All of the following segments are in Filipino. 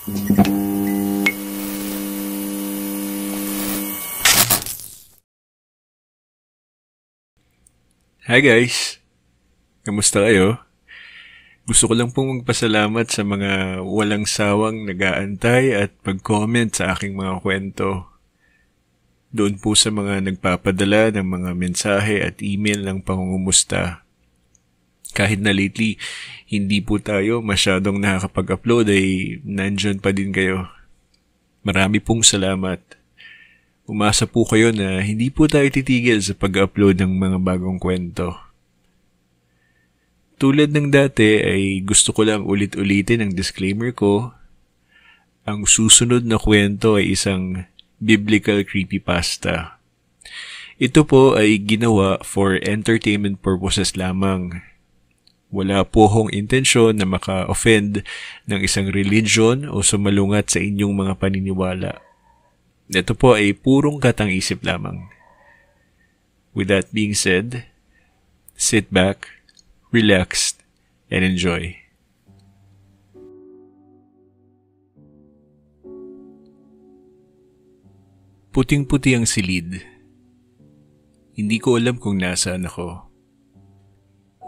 Hi guys! Kamusta kayo? Gusto ko lang pong magpasalamat sa mga walang sawang nag-aantay at pag-comment sa aking mga kwento. Doon po sa mga nagpapadala ng mga mensahe at email ng pangungumusta. Kahit na lately, hindi po tayo masyadong nakakapag-upload ay nandyan pa din kayo. Marami pong salamat. Umasa po kayo na hindi po tayo titigil sa pag-upload ng mga bagong kwento. Tulad ng dati ay gusto ko lang ulit-ulitin ang disclaimer ko. Ang susunod na kwento ay isang biblical creepypasta. Ito po ay ginawa for entertainment purposes lamang. Wala po akong intensyon na maka-offend ng isang religion o sumalungat sa inyong mga paniniwala. Ito po ay purong katang-isip lamang. With that being said, sit back, relax, and enjoy. Puting-puti ang silid. Hindi ko alam kung nasaan ako.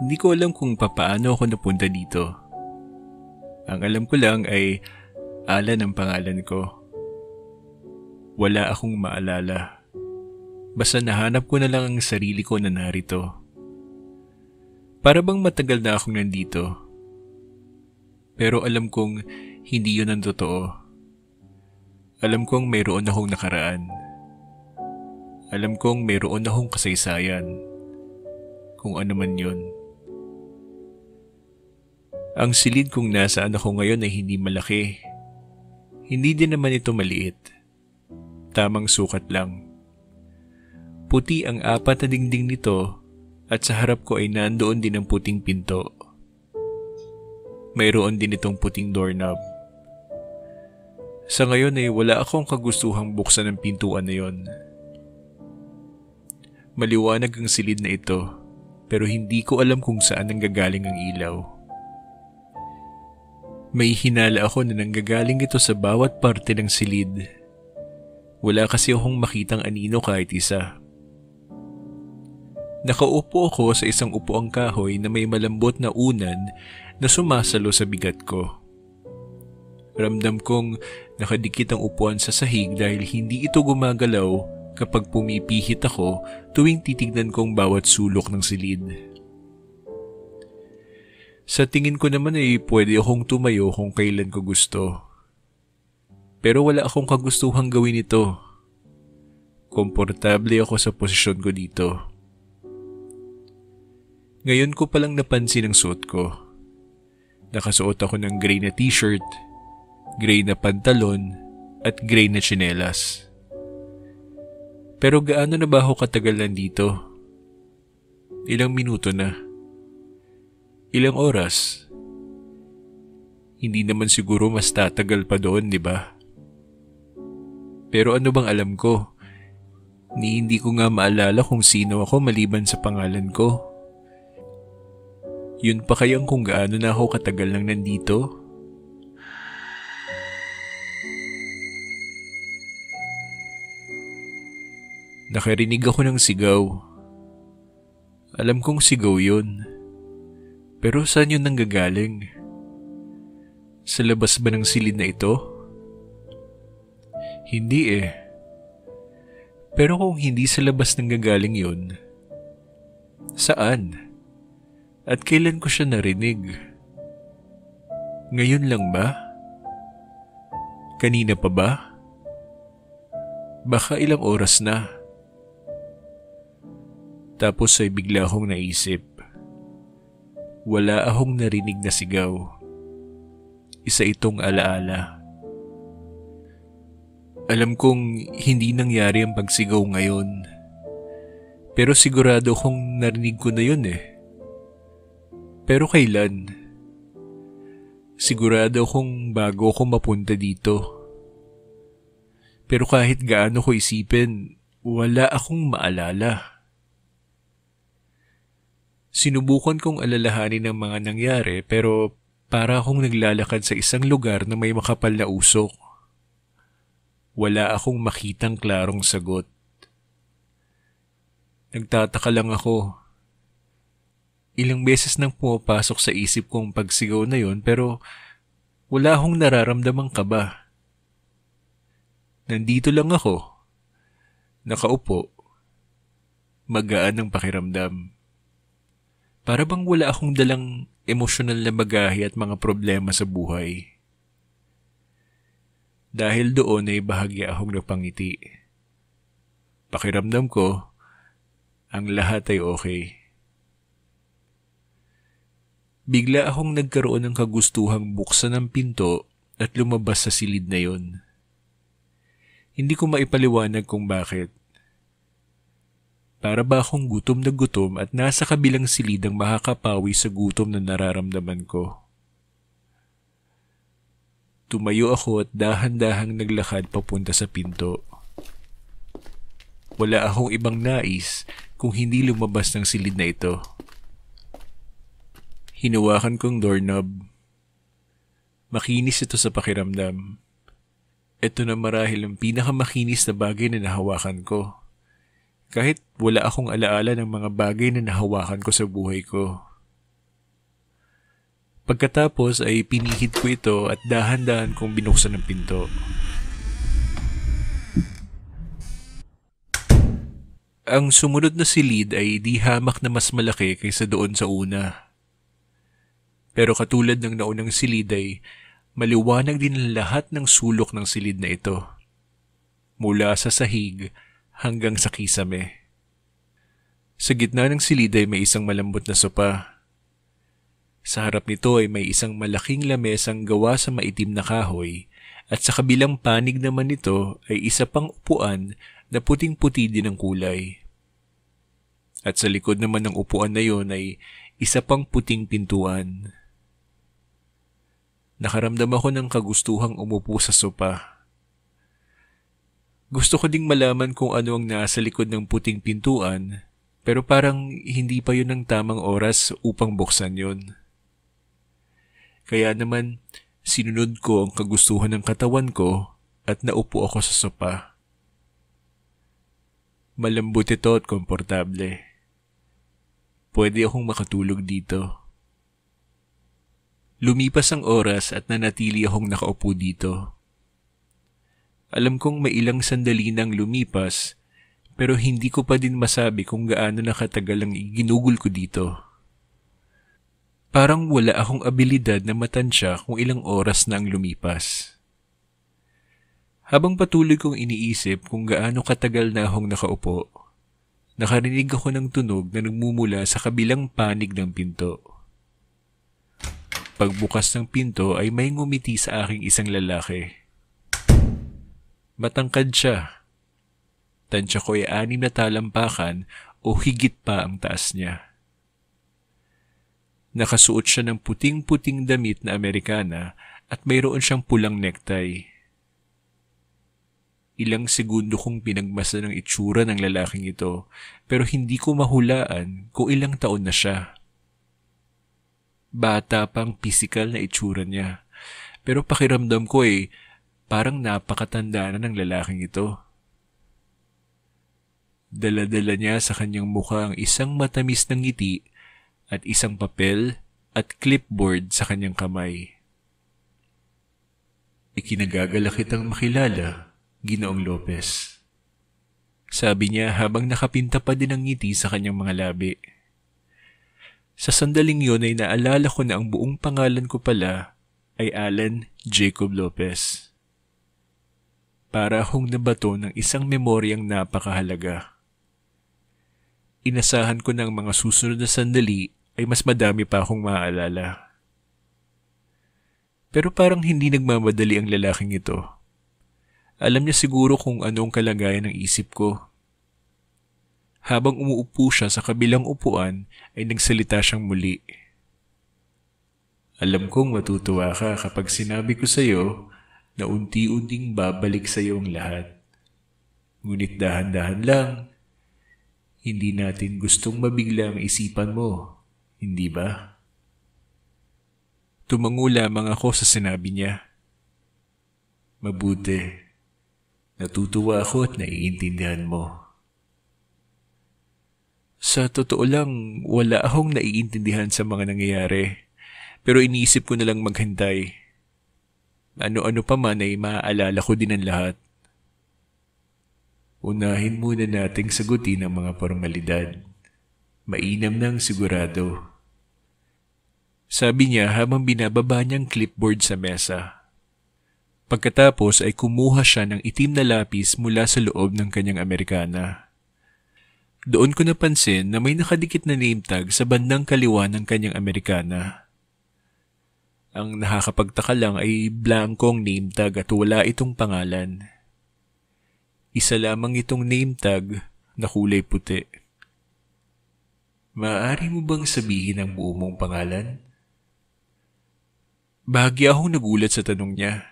Hindi ko alam kung papaano ako napunta dito. Ang alam ko lang ay Alan ang pangalan ko. Wala akong maalala. Basta nahanap ko na lang ang sarili ko na narito. Para bang matagal na akong nandito. Pero alam kong hindi yun ang totoo. Alam kong mayroon akong nakaraan. Alam kong mayroon akong kasaysayan. Kung ano man yun. Ang silid kung nasaan ako ngayon ay hindi malaki. Hindi din naman ito maliit. Tamang sukat lang. Puti ang apat na dingding nito at sa harap ko ay nandoon din ang puting pinto. Mayroon din itong puting doorknob. Sa ngayon ay wala akong kagustuhang buksan ang pintuan na yon. Maliwanag ang silid na ito pero hindi ko alam kung saan nanggagaling ang ilaw. May hinala ako na nanggagaling ito sa bawat parte ng silid. Wala kasi akong makitang anino kahit isa. Nakaupo ako sa isang upuang kahoy na may malambot na unan na sumasalo sa bigat ko. Ramdam kong nakadikit ang upuan sa sahig dahil hindi ito gumagalaw kapag pumipihit ako tuwing titignan kong bawat sulok ng silid. Sa tingin ko naman ay pwede akong tumayo kung kailan ko gusto. Pero wala akong kagustuhang gawin ito. Komportable ako sa posisyon ko dito. Ngayon ko palang napansin ang suot ko. Nakasuot ako ng gray na t-shirt, gray na pantalon, at gray na tsinelas. Pero gaano na ba ako katagal nandito? Ilang minuto na? Ilang oras? Hindi naman siguro mas tatagal pa doon, di ba? Pero ano bang alam ko? Hindi ko nga maalala kung sino ako maliban sa pangalan ko. Yun pa kayang kung gaano na ako katagal lang nandito? Nakarinig ako ng sigaw. Alam kong sigaw yun. Pero saan yun nanggagaling? Sa labas ba ng silid na ito? Hindi eh. Pero kung hindi sa labas nanggagaling yun, saan? At kailan ko siya narinig? Ngayon lang ba? Kanina pa ba? Baka ilang oras na. Tapos ay bigla akong naisip. Wala akong narinig na sigaw. Isa itong alaala. Alam kong hindi nangyari ang pagsigaw ngayon. Pero sigurado kong narinig ko na yun eh. Pero kailan? Sigurado kong bago ako mapunta dito. Pero kahit gaano ko isipin, wala akong maalala. Sinubukan kong alalahanin ang mga nangyari pero Para akong naglalakad sa isang lugar na may makapal na usok. Wala akong makitang klarong sagot. Nagtataka lang ako. Ilang beses nang pumapasok sa isip kong pagsigaw na yon pero wala akong nararamdamang kaba. Nandito lang ako. Nakaupo. Magaan ang pakiramdam. Para bang wala akong dalang emosyonal na bagahe at mga problema sa buhay. Dahil doon ay bahagya akong napangiti. Pakiramdam ko, ang lahat ay okay. Bigla akong nagkaroon ng kagustuhang buksan ang pinto at lumabas sa silid na yon. Hindi ko maipaliwanag kung bakit. Para ba akong gutom na gutom at nasa kabilang silid ang makakapawi sa gutom na nararamdaman ko. Tumayo ako at dahan-dahang naglakad papunta sa pinto. Wala akong ibang nais kung hindi lumabas ng silid na ito. Hinawakan kong doorknob. Makinis ito sa pakiramdam. Ito na marahil ang pinakamakinis na bagay na nahawakan ko. Kahit wala akong alaala ng mga bagay na nahawakan ko sa buhay ko. Pagkatapos ay pinihit ko ito at dahan-dahan kong binuksan ang pinto. Ang sumunod na silid ay di hamak na mas malaki kaysa doon sa una. Pero katulad ng naunang silid ay maliwanag din ang lahat ng sulok ng silid na ito. Mula sa sahig hanggang sa kisame. Sa gitna ng silid ay may isang malambot na sopa. Sa harap nito ay may isang malaking lamesang gawa sa maitim na kahoy at sa kabilang panig naman nito ay isa pang upuan na puting-puti din ang kulay. At sa likod naman ng upuan na yon ay isa pang puting pintuan. Nakaramdam ako ng kagustuhang umupo sa sopa. Gusto ko ding malaman kung ano ang nasa likod ng puting pintuan, pero parang hindi pa yun ang tamang oras upang buksan yun. Kaya naman, sinunod ko ang kagustuhan ng katawan ko at naupo ako sa sopa. Malambot ito at komportable. Pwede akong makatulog dito. Lumipas ang oras at nanatili akong nakaupo dito. Alam kong may ilang sandali nang lumipas, pero hindi ko pa din masabi kung gaano nakatagal ang iginugol ko dito. Parang wala akong abilidad na matansya kung ilang oras na ang lumipas. Habang patuloy kong iniisip kung gaano katagal na akong nakaupo, nakarinig ako ng tunog na nagmumula sa kabilang panig ng pinto. Pagbukas ng pinto ay may ngumiti sa aking isang lalaki. Matangkad siya. Tansya ko ay 6 na talampakan o higit pa ang taas niya. Nakasuot siya ng puting-puting damit na Amerikana at mayroon siyang pulang necktie. Ilang segundo kong pinagmasdan ang itsura ng lalaking ito pero hindi ko mahulaan kung ilang taon na siya. Bata pang pisikal na itsura niya pero pakiramdam ko parang napakatanda na ng lalaking ito. Dala-dala niya sa kanyang mukha ang isang matamis na ngiti at isang papel at clipboard sa kanyang kamay. Ikinagagala kitang makilala, Ginoong Lopez. Sabi niya habang nakapinta pa din ang ngiti sa kanyang mga labi. Sa sandaling yun ay naalala ko na ang buong pangalan ko pala ay Alan Jacob Lopez. Para akong nabato ng isang memoryang napakahalaga. Inasahan ko ng mga susunod na sandali ay mas madami pa akong maaalala. Pero parang hindi nagmamadali ang lalaking ito. Alam niya siguro kung anong kalagayan ng isip ko. Habang umuupo siya sa kabilang upuan ay nagsalita siyang muli. Alam kong matutuwa ka kapag sinabi ko sa iyo na unti-unting babalik sa iyo ang lahat. Ngunit dahan-dahan lang, hindi natin gustong mabigla ang isipan mo, hindi ba? Tumango lamang ako sa sinabi niya. Mabuti. Natutuwa ako at naiintindihan mo. Sa totoo lang, wala akong naiintindihan sa mga nangyayari. Pero iniisip ko na lang maghintay. Ano-ano pa man ay maaalala ko din ang lahat. Unahin muna nating sagutin ang mga formalidad. Mainam nang sigurado. Sabi niya habang binababa niyang clipboard sa mesa. Pagkatapos ay kumuha siya ng itim na lapis mula sa loob ng kanyang Amerikana. Doon ko napansin na may nakadikit na name tag sa bandang kaliwa ng kanyang Amerikana. Ang nakakapagtaka lang ay blankong name tag at wala itong pangalan. Isa lamang itong name tag na kulay puti. Maaari mo bang sabihin ang buo mong pangalan? Bahagya akong nagulat sa tanong niya.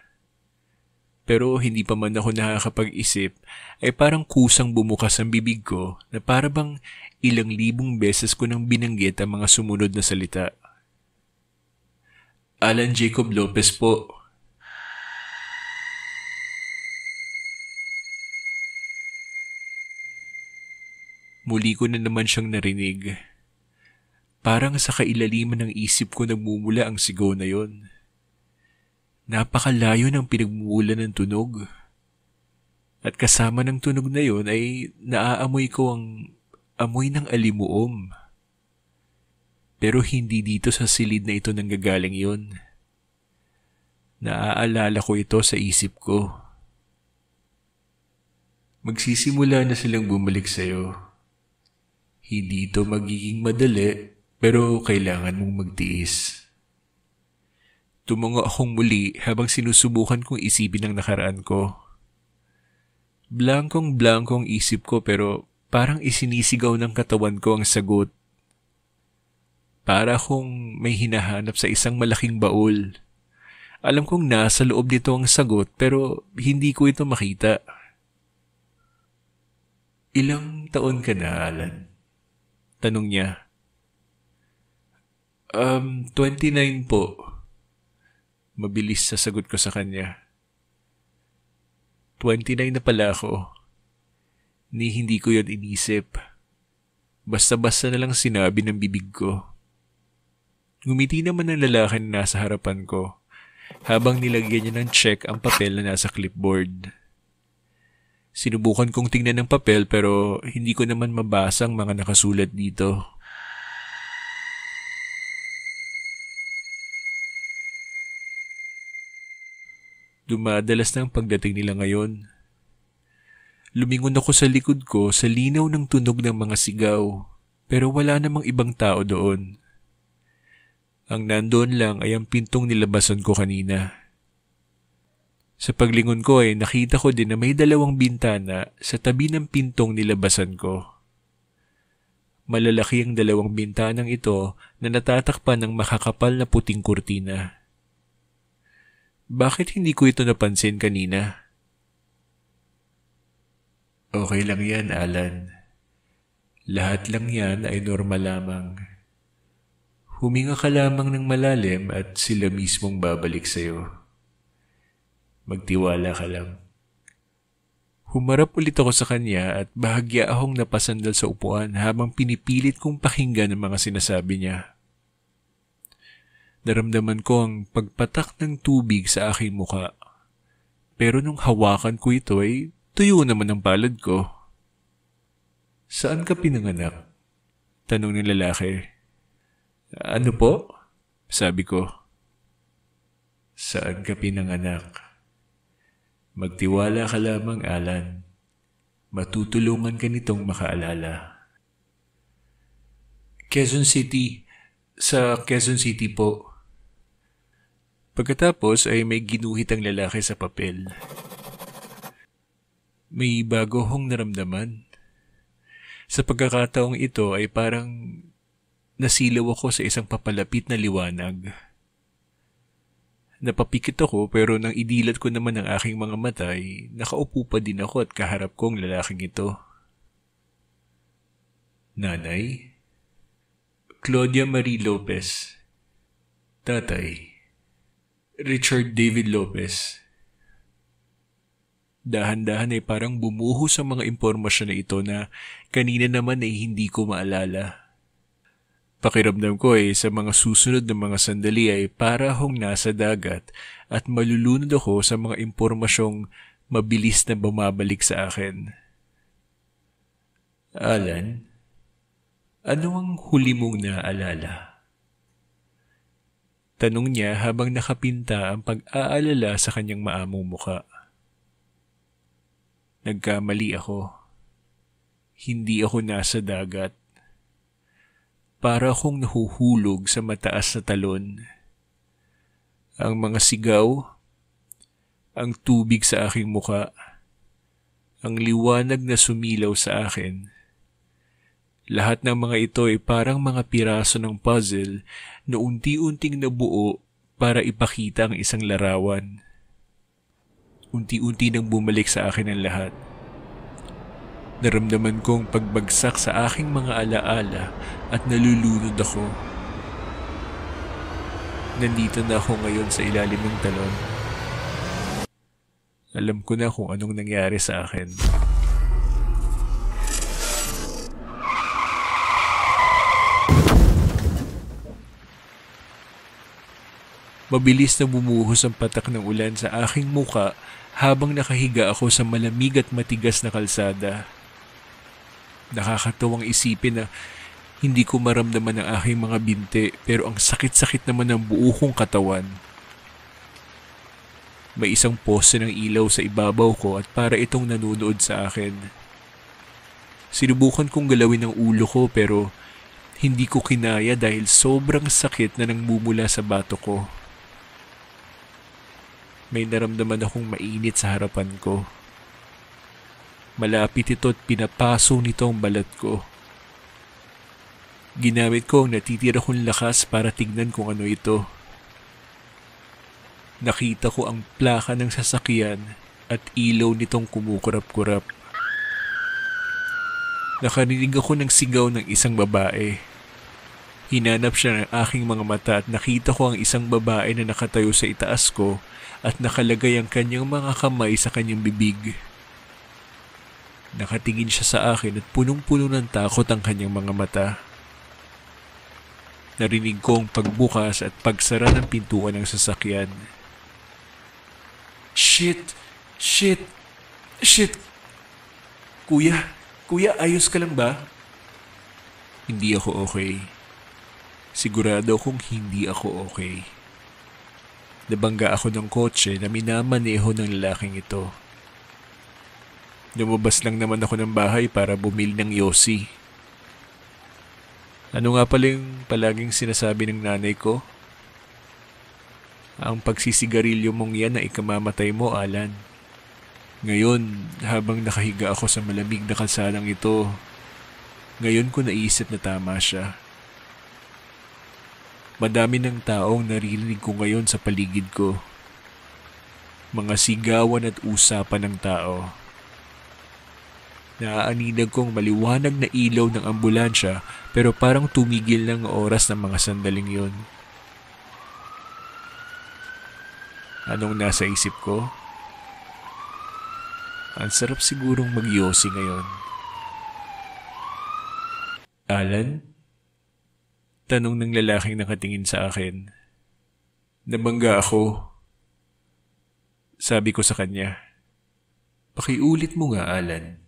Pero hindi pa man ako nakakapag-isip ay parang kusang bumukas ang bibig ko na parabang ilang libong beses ko nang binanggit ang mga sumunod na salita. Alan Jacob Lopez po. Muli ko na naman siyang narinig. Parang sa kailaliman ng isip ko nagmumula ang sigaw na yon. Napakalayo ng pinagmumula ng tunog. At kasama ng tunog na yon ay naaamoy ko ang amoy ng alimuom. Pero hindi dito sa silid na ito nanggagaling yon. Naaalala ko ito sa isip ko. Magsisimula na silang bumalik sa'yo. Hindi ito magiging madali, pero kailangan mong magtiis. Tumungo akong muli habang sinusubukan kong isipin ang nakaraan ko. Blankong-blankong isip ko pero parang isinisigaw ng katawan ko ang sagot. Para akong may hinahanap sa isang malaking baul. Alam kong nasa loob nito ang sagot pero hindi ko ito makita. Ilang taon ka na, Alan? Tanong niya. 29 po. Mabilis sa sagot ko sa kanya. 29 na pala ako. Ni hindi ko yun inisip. Basta-basta na lang sinabi ng bibig ko. Ngumiti naman ang lalaki na nasa harapan ko habang nilagyan niya ng check ang papel na nasa clipboard. Sinubukan kong tingnan ng papel pero hindi ko naman mabasa ang mga nakasulat dito. Dumadalas na ang pagdating nila ngayon. Lumingon ako sa likod ko sa linaw ng tunog ng mga sigaw pero wala namang ibang tao doon. Ang nandoon lang ay ang pintong nilabasan ko kanina. Sa paglingon ko ay nakita ko din na may dalawang bintana sa tabi ng pintong nilabasan ko. Malalaki ang dalawang bintanang ito na natatakpan ng makakapal na puting kurtina. Bakit hindi ko ito napansin kanina? Okay lang yan, Alan. Lahat lang yan ay normal lamang. Huminga ka lamang ng malalim at sila mismong babalik sa'yo. Magtiwala ka lang. Humarap ulit ako sa kanya at bahagya akong napasandal sa upuan habang pinipilit kong pakinggan ang mga sinasabi niya. Naramdaman ko ang pagpatak ng tubig sa aking muka. Pero nung hawakan ko ito ay tuyo naman ang palad ko. Saan ka pinanganak? Tanong ng lalaki. Ano po? Sabi ko. Saan ka pinanganak? Magtiwala ka lamang, Alan. Matutulungan ka nitong makaalala. Quezon City. Sa Quezon City po. Pagkatapos ay may ginuhit ang lalaki sa papel. May bago hong naramdaman. Sa pagkakataong ito ay parang nasilaw ako sa isang papalapit na liwanag. Napapikit ako pero nang idilat ko naman ang aking mga mata ay nakaupo pa din ako at kaharap ko ang lalaking ito. Nanay? Claudia Marie Lopez. Tatay. Richard David Lopez. Dahan-dahan ay parang bumuhos sa mga impormasyon na ito na kanina naman ay hindi ko maalala. Pakiramdam ko ay sa mga susunod na mga sandali ay para akong nasa dagat at malulunod ako sa mga impormasyong mabilis na bumabalik sa akin. Alan, ano ang huli mong naalala? Tanong niya habang nakapinta ang pag-aalala sa kanyang maamong muka. Nagkamali ako. Hindi ako nasa dagat. Para akong nahuhulog sa mataas na talon. Ang mga sigaw, ang tubig sa aking muka, ang liwanag na sumilaw sa akin. Lahat ng mga ito ay parang mga piraso ng puzzle na unti-unting nabuo para ipakita ang isang larawan. Unti-unti nang bumalik sa akin ang lahat. Naramdaman kong pagbagsak sa aking mga alaala at nalulunod ako. Nandito na ako ngayon sa ilalim ng talon. Alam ko na kung anong nangyari sa akin. Mabilis na bumuhos ang patak ng ulan sa aking muka habang nakahiga ako sa malamig at matigas na kalsada. Nakakatuwang isipin na hindi ko maramdaman ang aking mga binte pero ang sakit-sakit naman ng buo kong katawan. May isang poste ng ilaw sa ibabaw ko at para itong nanunood sa akin. Sinubukan kong galawin ang ulo ko pero hindi ko kinaya dahil sobrang sakit na nangmumula sa bato ko. May naramdaman akong mainit sa harapan ko. Malapit ito at pinapaso nito ang balat ko. Ginamit ko ang natitira kong lakas para tignan kung ano ito. Nakita ko ang plaka ng sasakyan at ilaw nitong kumukurap-kurap. Nakarinig ako ng sigaw ng isang babae. Hinanap siya ng aking mga mata at nakita ko ang isang babae na nakatayo sa itaas ko at nakalagay ang kanyang mga kamay sa kanyang bibig. Nakatingin siya sa akin at punong-puno ng takot ang kanyang mga mata. Narinig ko ang pagbukas at pagsara ng pintuan ng sasakyan. Shit! Shit! Shit! Kuya, ayos ka lang ba? Hindi ako okay. Sigurado akong hindi ako okay. Nabangga ako ng kotse na minamaneho ng lalaking ito. Lumabas lang naman ako ng bahay para bumili ng yosi. Ano nga pala yung palaging sinasabi ng nanay ko? Ang pagsisigarilyo mong yan na ikamamatay mo, Alan. Ngayon, habang nakahiga ako sa malamig na kalsadang ito, ngayon ko naisip na tama siya. Madami ng taong naririnig ko ngayon sa paligid ko. Mga sigawan at usapan ng tao. Naaaninag kong maliwanag na ilaw ng ambulansya pero parang tumigil ng oras ng mga sandaling yun. Anong nasa isip ko? Ang sarap sigurong magyosi ngayon. Alan? Tanong ng lalaking nakatingin sa akin. Nabangga ako. Sabi ko sa kanya. Pakiulit mo nga, Alan.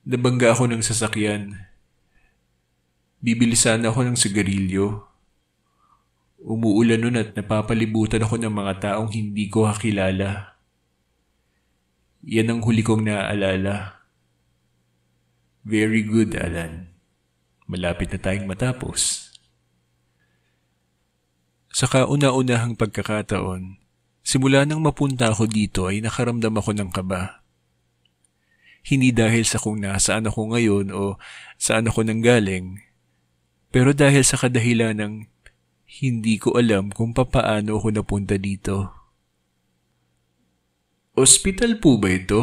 Nabangga ako ng sasakyan. Bibilisan ako ng sigarilyo. Umuulan nun at napapalibutan ako ng mga taong hindi ko kakilala. Yan ang huli kong naaalala. Very good, Alan. Malapit na tayong matapos. Sa kauna-unahang pagkakataon, simula nang mapunta ako dito ay nakaramdam ako ng kaba. Hindi dahil sa kung nasaan ako ngayon o saan ako nanggaling, pero dahil sa kadahilan ng hindi ko alam kung papaano ako napunta dito. Ospital po ba ito?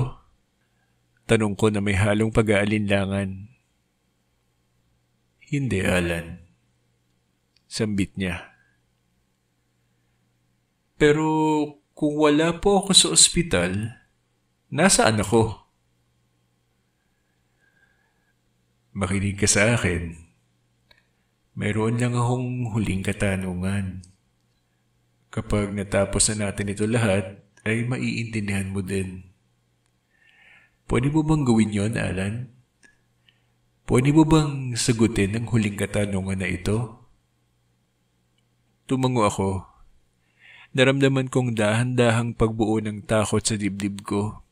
Tanong ko na may halong pag-aalinlangan. Hindi, Alan. Sambit niya. Pero kung wala po ako sa ospital, nasaan ako? Makinig ka sa akin. Mayroon lang akong huling katanungan. Kapag natapos na natin ito lahat, ay maiintindihan mo din. Pwede mo bang gawin yon, Alan? Pwede mo bang sagutin ang huling katanungan na ito? Tumango ako. Naramdaman kong dahan-dahang pagbuo ng takot sa dibdib ko.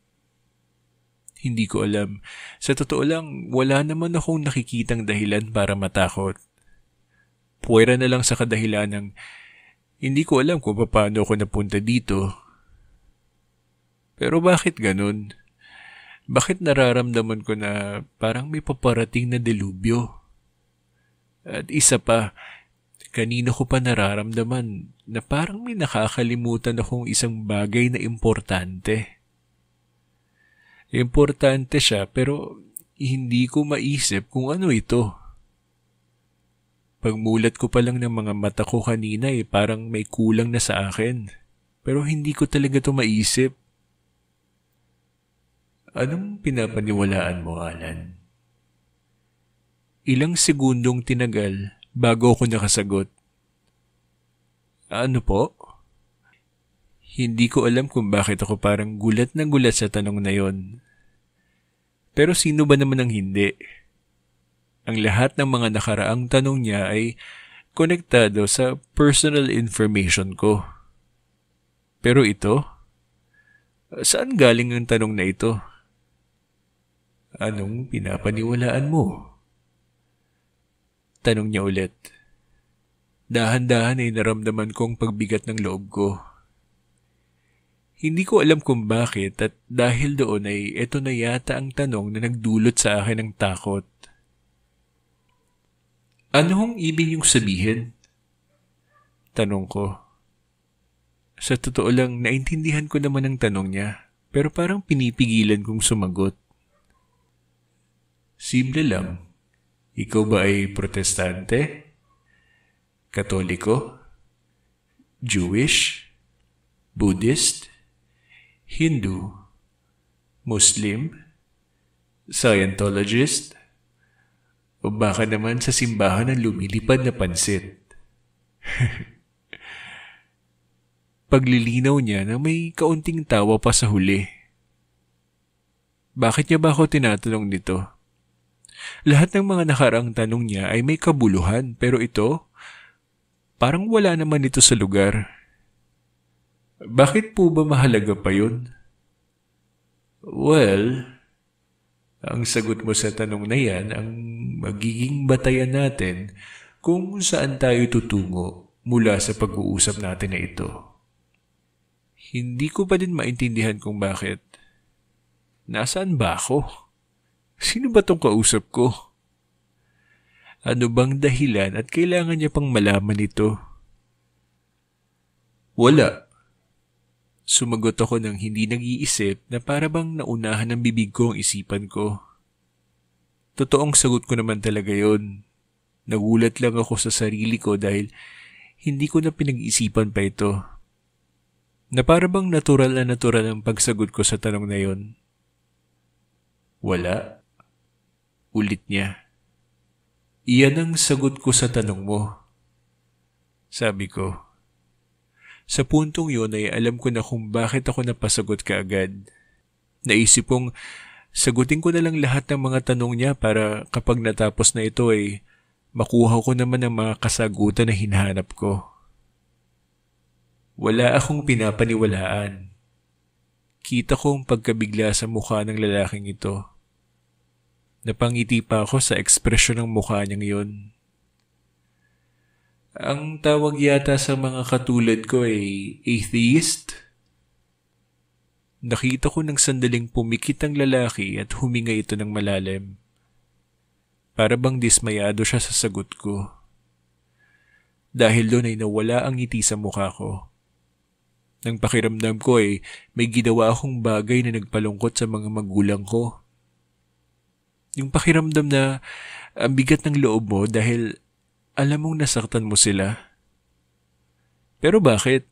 Hindi ko alam. Sa totoo lang, wala naman akong nakikitang dahilan para matakot. Puwera na lang sa kadahilan ng hindi ko alam kung paano ako napunta dito. Pero bakit ganun? Bakit nararamdaman ko na parang may paparating na delubyo? At isa pa, kanina ko pa nararamdaman na parang may nakakalimutan akong isang bagay na importante. Importante siya pero hindi ko maisip kung ano ito. Pagmulat ko pa lang ng mga mata ko kanina parang may kulang na sa akin. Pero hindi ko talaga ito maisip. Anong pinapaniwalaan mo, Alan? Ilang segundong tinagal bago ako nakasagot. Ano po? Hindi ko alam kung bakit ako parang gulat na gulat sa tanong na yon. Pero sino ba naman ang hindi? Ang lahat ng mga nakaraang tanong niya ay konektado sa personal information ko. Pero ito? Saan galing ang tanong na ito? Anong pinapaniwalaan mo? Tanong niya ulit. Dahan-dahan ay naramdaman kong pagbigat ng loob ko. Hindi ko alam kung bakit at dahil doon ay ito na yata ang tanong na nagdulot sa akin ng takot. Anong ibig niyong sabihin? Tanong ko. Sa totoo lang, naintindihan ko naman ang tanong niya, pero parang pinipigilan kong sumagot. Simple lang. Ikaw ba ay protestante? Katoliko? Jewish? Buddhist? Hindu? Muslim? Scientologist? O baka naman sa simbahan ng lumilipad na pansit? Paglilinaw niya na may kaunting tawa pa sa huli. Bakit niya ba ako tinatanong nito? Lahat ng mga nakaraang tanong niya ay may kabuluhan, pero ito, parang wala naman ito sa lugar. Bakit po ba mahalaga pa yun? Well, ang sagot mo sa tanong na yan ang magiging batayan natin kung saan tayo tutungo mula sa pag-uusap natin na ito. Hindi ko pa din maintindihan kung bakit. Nasaan ba ako? Sino ba tong kausap ko? Ano bang dahilan at kailangan niya pang malaman ito? Wala. Sumagot ako ng hindi nag-iisip na para bang naunahan ng bibig ko ang isipan ko. Totoong sagot ko naman talaga yon. Nagulat lang ako sa sarili ko dahil hindi ko na pinag-isipan pa ito. Na para bang natural ang pagsagot ko sa tanong na yon. Wala. Ulit niya. Iyan ang sagot ko sa tanong mo. Sabi ko. Sa puntong yun ay alam ko na kung bakit ako napasagot kaagad. Naisip kong sagutin ko na lang lahat ng mga tanong niya para kapag natapos na ito ay makuha ko naman ang mga kasagutan na hinahanap ko. Wala akong pinapaniwalaan. Kita ko ang pagkabigla sa mukha ng lalaking ito. Napangiti pa ako sa ekspresyon ng mukha niyang yun. Ang tawag yata sa mga katulad ko ay atheist. Nakita ko ng sandaling pumikit ang lalaki at huminga ito ng malalim. Para bang dismayado siya sa sagot ko. Dahil doon ay nawala ang ngiti sa mukha ko. Nang pakiramdam ko ay may ginawa akong bagay na nagpalungkot sa mga magulang ko. Yung pakiramdam na ang bigat ng loob mo dahil alam mong nasaktan mo sila. Pero bakit?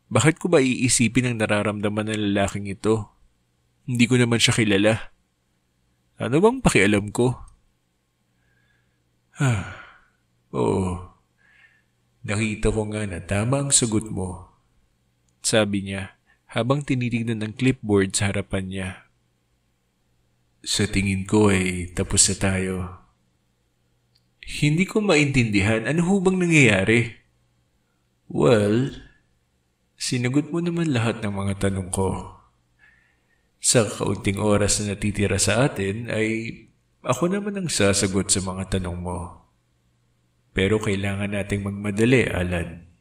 Bakit ko ba iisipin ang nararamdaman ng lalaking ito? Hindi ko naman siya kilala. Ano bang pakialam ko? Oo, nakita ko nga na tama ang sagot mo, sabi niya habang tinitignan ng clipboard sa harapan niya. Sa tingin ko ay tapos na tayo. Hindi ko maintindihan, ano ho bang nangyayari? Well, sinagot mo naman lahat ng mga tanong ko. Sa kaunting oras na natitira sa atin ay ako naman ang sasagot sa mga tanong mo. Pero kailangan nating magmadali, Alan.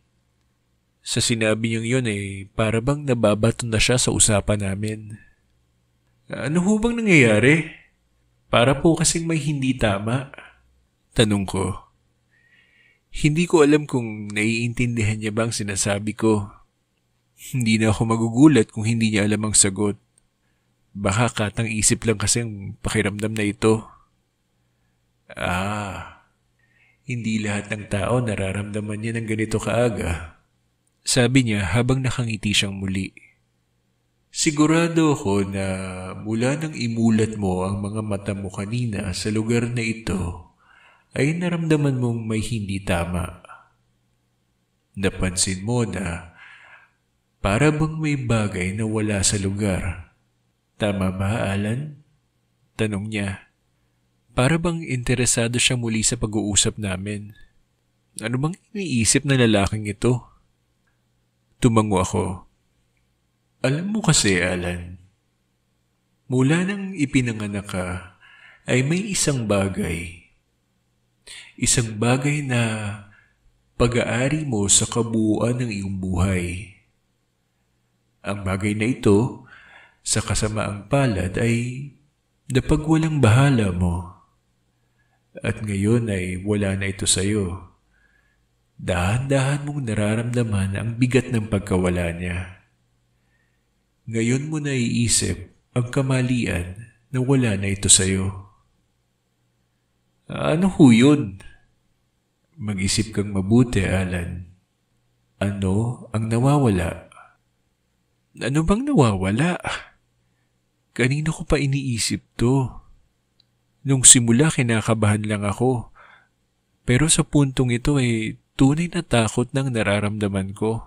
Sa sinabi niyang yun ay para bang nababato na siya sa usapan namin. Ano ho bang nangyayari? Para po kasing may hindi tama. Tanong ko. Hindi ko alam kung naiintindihan niya ba ang sinasabi ko. Hindi na ako magugulat kung hindi niya alam ang sagot. Baka katang isip lang kasi ang pakiramdam na ito. Hindi lahat ng tao nararamdaman niya ng ganito kaaga. Sabi niya habang nakangiti siyang muli. Sigurado ako na mula nang imulat mo ang mga mata mo kanina sa lugar na ito, ay naramdaman mong may hindi tama. Napansin mo na para bang may bagay na wala sa lugar. Tama ba, Alan? Tanong niya. Para bang interesado siya muli sa pag-uusap namin. Ano bang iniisip na lalaking ito? Tumango ako. Alam mo kasi, Alan, mula nang ipinanganak ka, ay may isang bagay. Isang bagay na pag-aari mo sa kabuuan ng iyong buhay. Ang bagay na ito, sa kasamaang palad ay napagwalang bahala mo. At ngayon ay wala na ito sa iyo. Dahan-dahan mong nararamdaman ang bigat ng pagkawala niya. Ngayon mo naiisip ang kamalian na wala na ito sa iyo. Ano ho yun? Mag-isip kang mabuti, Alan. Ano ang nawawala? Ano bang nawawala? Kanina ko pa iniisip to. Nung simula kinakabahan lang ako. Pero sa puntong ito ay tunay na takot ng nararamdaman ko.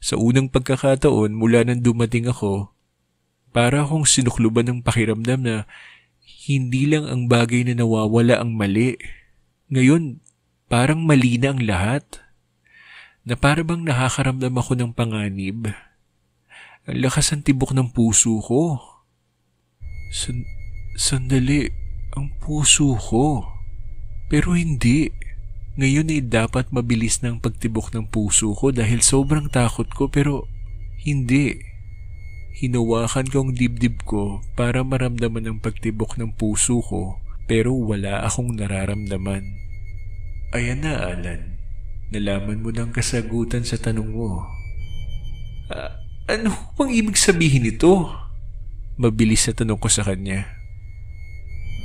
Sa unang pagkakataon mula nang dumating ako, para akong sinukluban ng pakiramdam na hindi lang ang bagay na nawawala ang mali. Ngayon, parang mali na ang lahat. Na para bang nakakaramdam ako ng panganib. Ang lakas ng tibok ng puso ko. Sandali, ang puso ko. Pero hindi. Ngayon ay dapat mabilis ng pagtibok ng puso ko dahil sobrang takot ko pero hindi. Hinawakan ko ang dibdib ko para maramdaman ang pagtibok ng puso ko pero wala akong nararamdaman. Ayan na, Alan. Nalaman mo ng kasagutan sa tanong mo. Ano bang ibig sabihin nito? Mabilis na tanong ko sa kanya.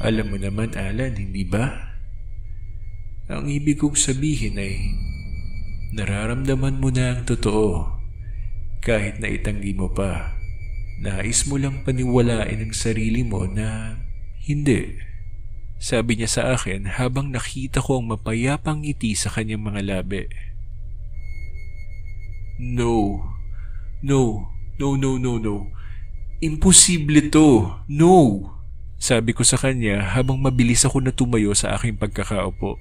Alam mo naman, Alan, hindi ba? Ang ibig kong sabihin ay nararamdaman mo na ang totoo kahit na itanggi mo pa. Nais mo lang paniwalain ang sarili mo na hindi. Sabi niya sa akin habang nakita ko ang mapayapang ngiti sa kanyang mga labi. No. Imposible to. No. Sabi ko sa kanya habang mabilis ako na tumayo sa aking pagkakaupo.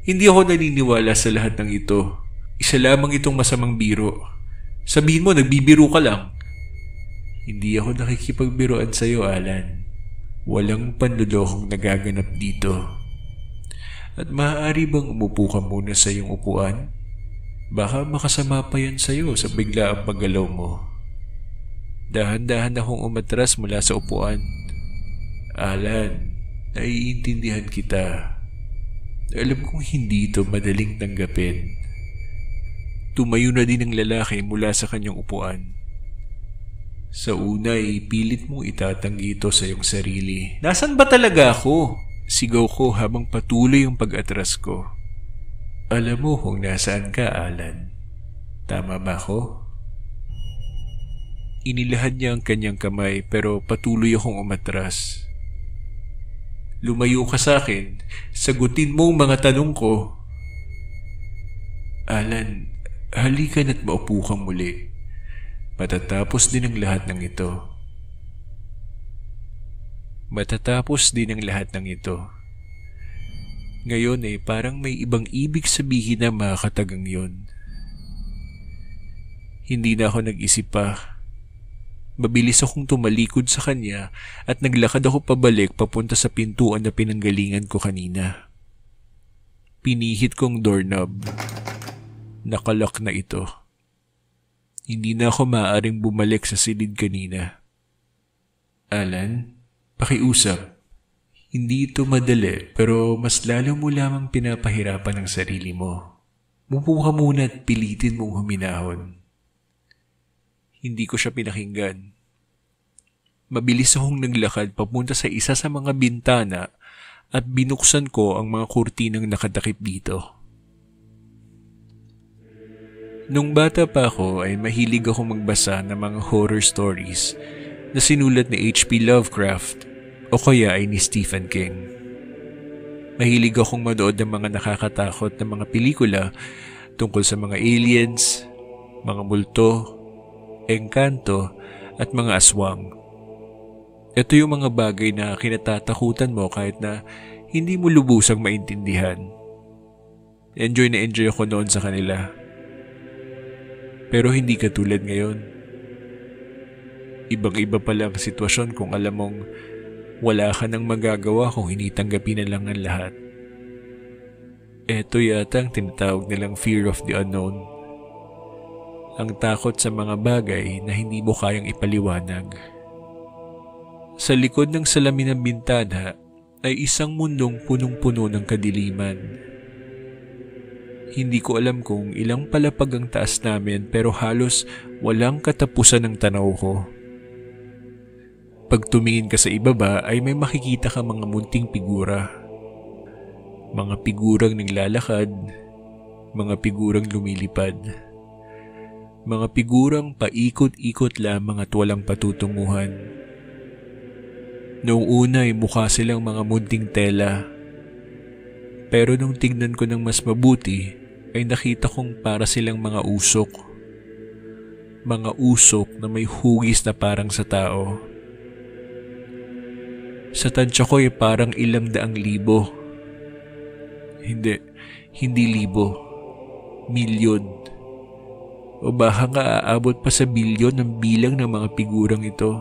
Hindi ako naniniwala sa lahat ng ito. Isa lamang itong masamang biro. Sabihin mo, nagbibiro ka lang. Hindi ako nakikipagbiroan sa iyo, Alan. Walang panlulokong nagaganap dito. At maaari bang umupo ka muna sa iyong upuan? Baka makasama pa yan sa iyo sa biglaang paggalaw mo. Dahan-dahan akong umatras mula sa upuan. Alan, naiintindihan kita. Alam kong hindi ito madaling tanggapin. Tumayo na din ang lalaki mula sa kanyang upuan. Sa una ay pilit mong itatanggi ito sa iyong sarili. Nasaan ba talaga ako? Sigaw ko habang patuloy ang pag-atras ko. Alam mo kung nasaan ka, Alan. Tama ba ako? Inilahad niya ang kanyang kamay pero patuloy akong umatras. Lumayo ka sa akin. Sagutin mo ang mga tanong ko. Alan, halika na't maupo kang muli. Matatapos din ang lahat ng ito. Ngayon parang may ibang ibig sabihin na makakatagang yun. Hindi na ako nag-isip pa. Mabilis akong tumalikod sa kanya at naglakad ako pabalik papunta sa pintuan na pinanggalingan ko kanina. Pinihit kong doorknob. Nakalock na ito. Hindi na ako maaaring bumalik sa silid kanina. Alan, pakiusap. Hindi ito madali pero mas lalo mo lamang pinapahirapan ang sarili mo. Mupo ka muna at pilitin mong huminahon. Hindi ko siya pinakinggan. Mabilis akong naglakad papunta sa isa sa mga bintana at binuksan ko ang mga kurtinang nakatakip dito. Nung bata pa ako ay mahilig ako magbasa ng mga horror stories na sinulat ni H.P. Lovecraft o kaya ay ni Stephen King. Mahilig akong manood ng mga nakakatakot na mga pelikula tungkol sa mga aliens, mga multo, engkanto at mga aswang. Ito yung mga bagay na kinatatakutan mo kahit na hindi mo lubusang maintindihan. Enjoy na enjoy ako noon sa kanila. Pero hindi katulad ngayon. Ibang-iba pala ang sitwasyon kung alam mong wala ka nang magagawa kung hindi tanggapin na lang ang lahat. Ito yata ang tinatawag nilang fear of the unknown. Ang takot sa mga bagay na hindi mo kayang ipaliwanag. Sa likod ng salamin ng bintana ay isang mundong punong-puno ng kadiliman. Hindi ko alam kung ilang palapag ang taas namin pero halos walang katapusan ng tanaw ko. Pag tumingin ka sa ibaba ay may makikita ka mga munting figura. Mga figurang naglalakad, mga figurang lumilipad. Mga figurang paikot-ikot lamang at walang patutunguhan. Noong una ay mukha silang mga munting tela. Pero nung tignan ko ng mas mabuti, ay nakita kong para silang mga usok. Mga usok na may hugis na parang sa tao. Sa tansya ko ay parang ilang daang libo. Hindi libo. Milyon. O baka nga aabot pa sa bilyon ng bilang ng mga figurang ito.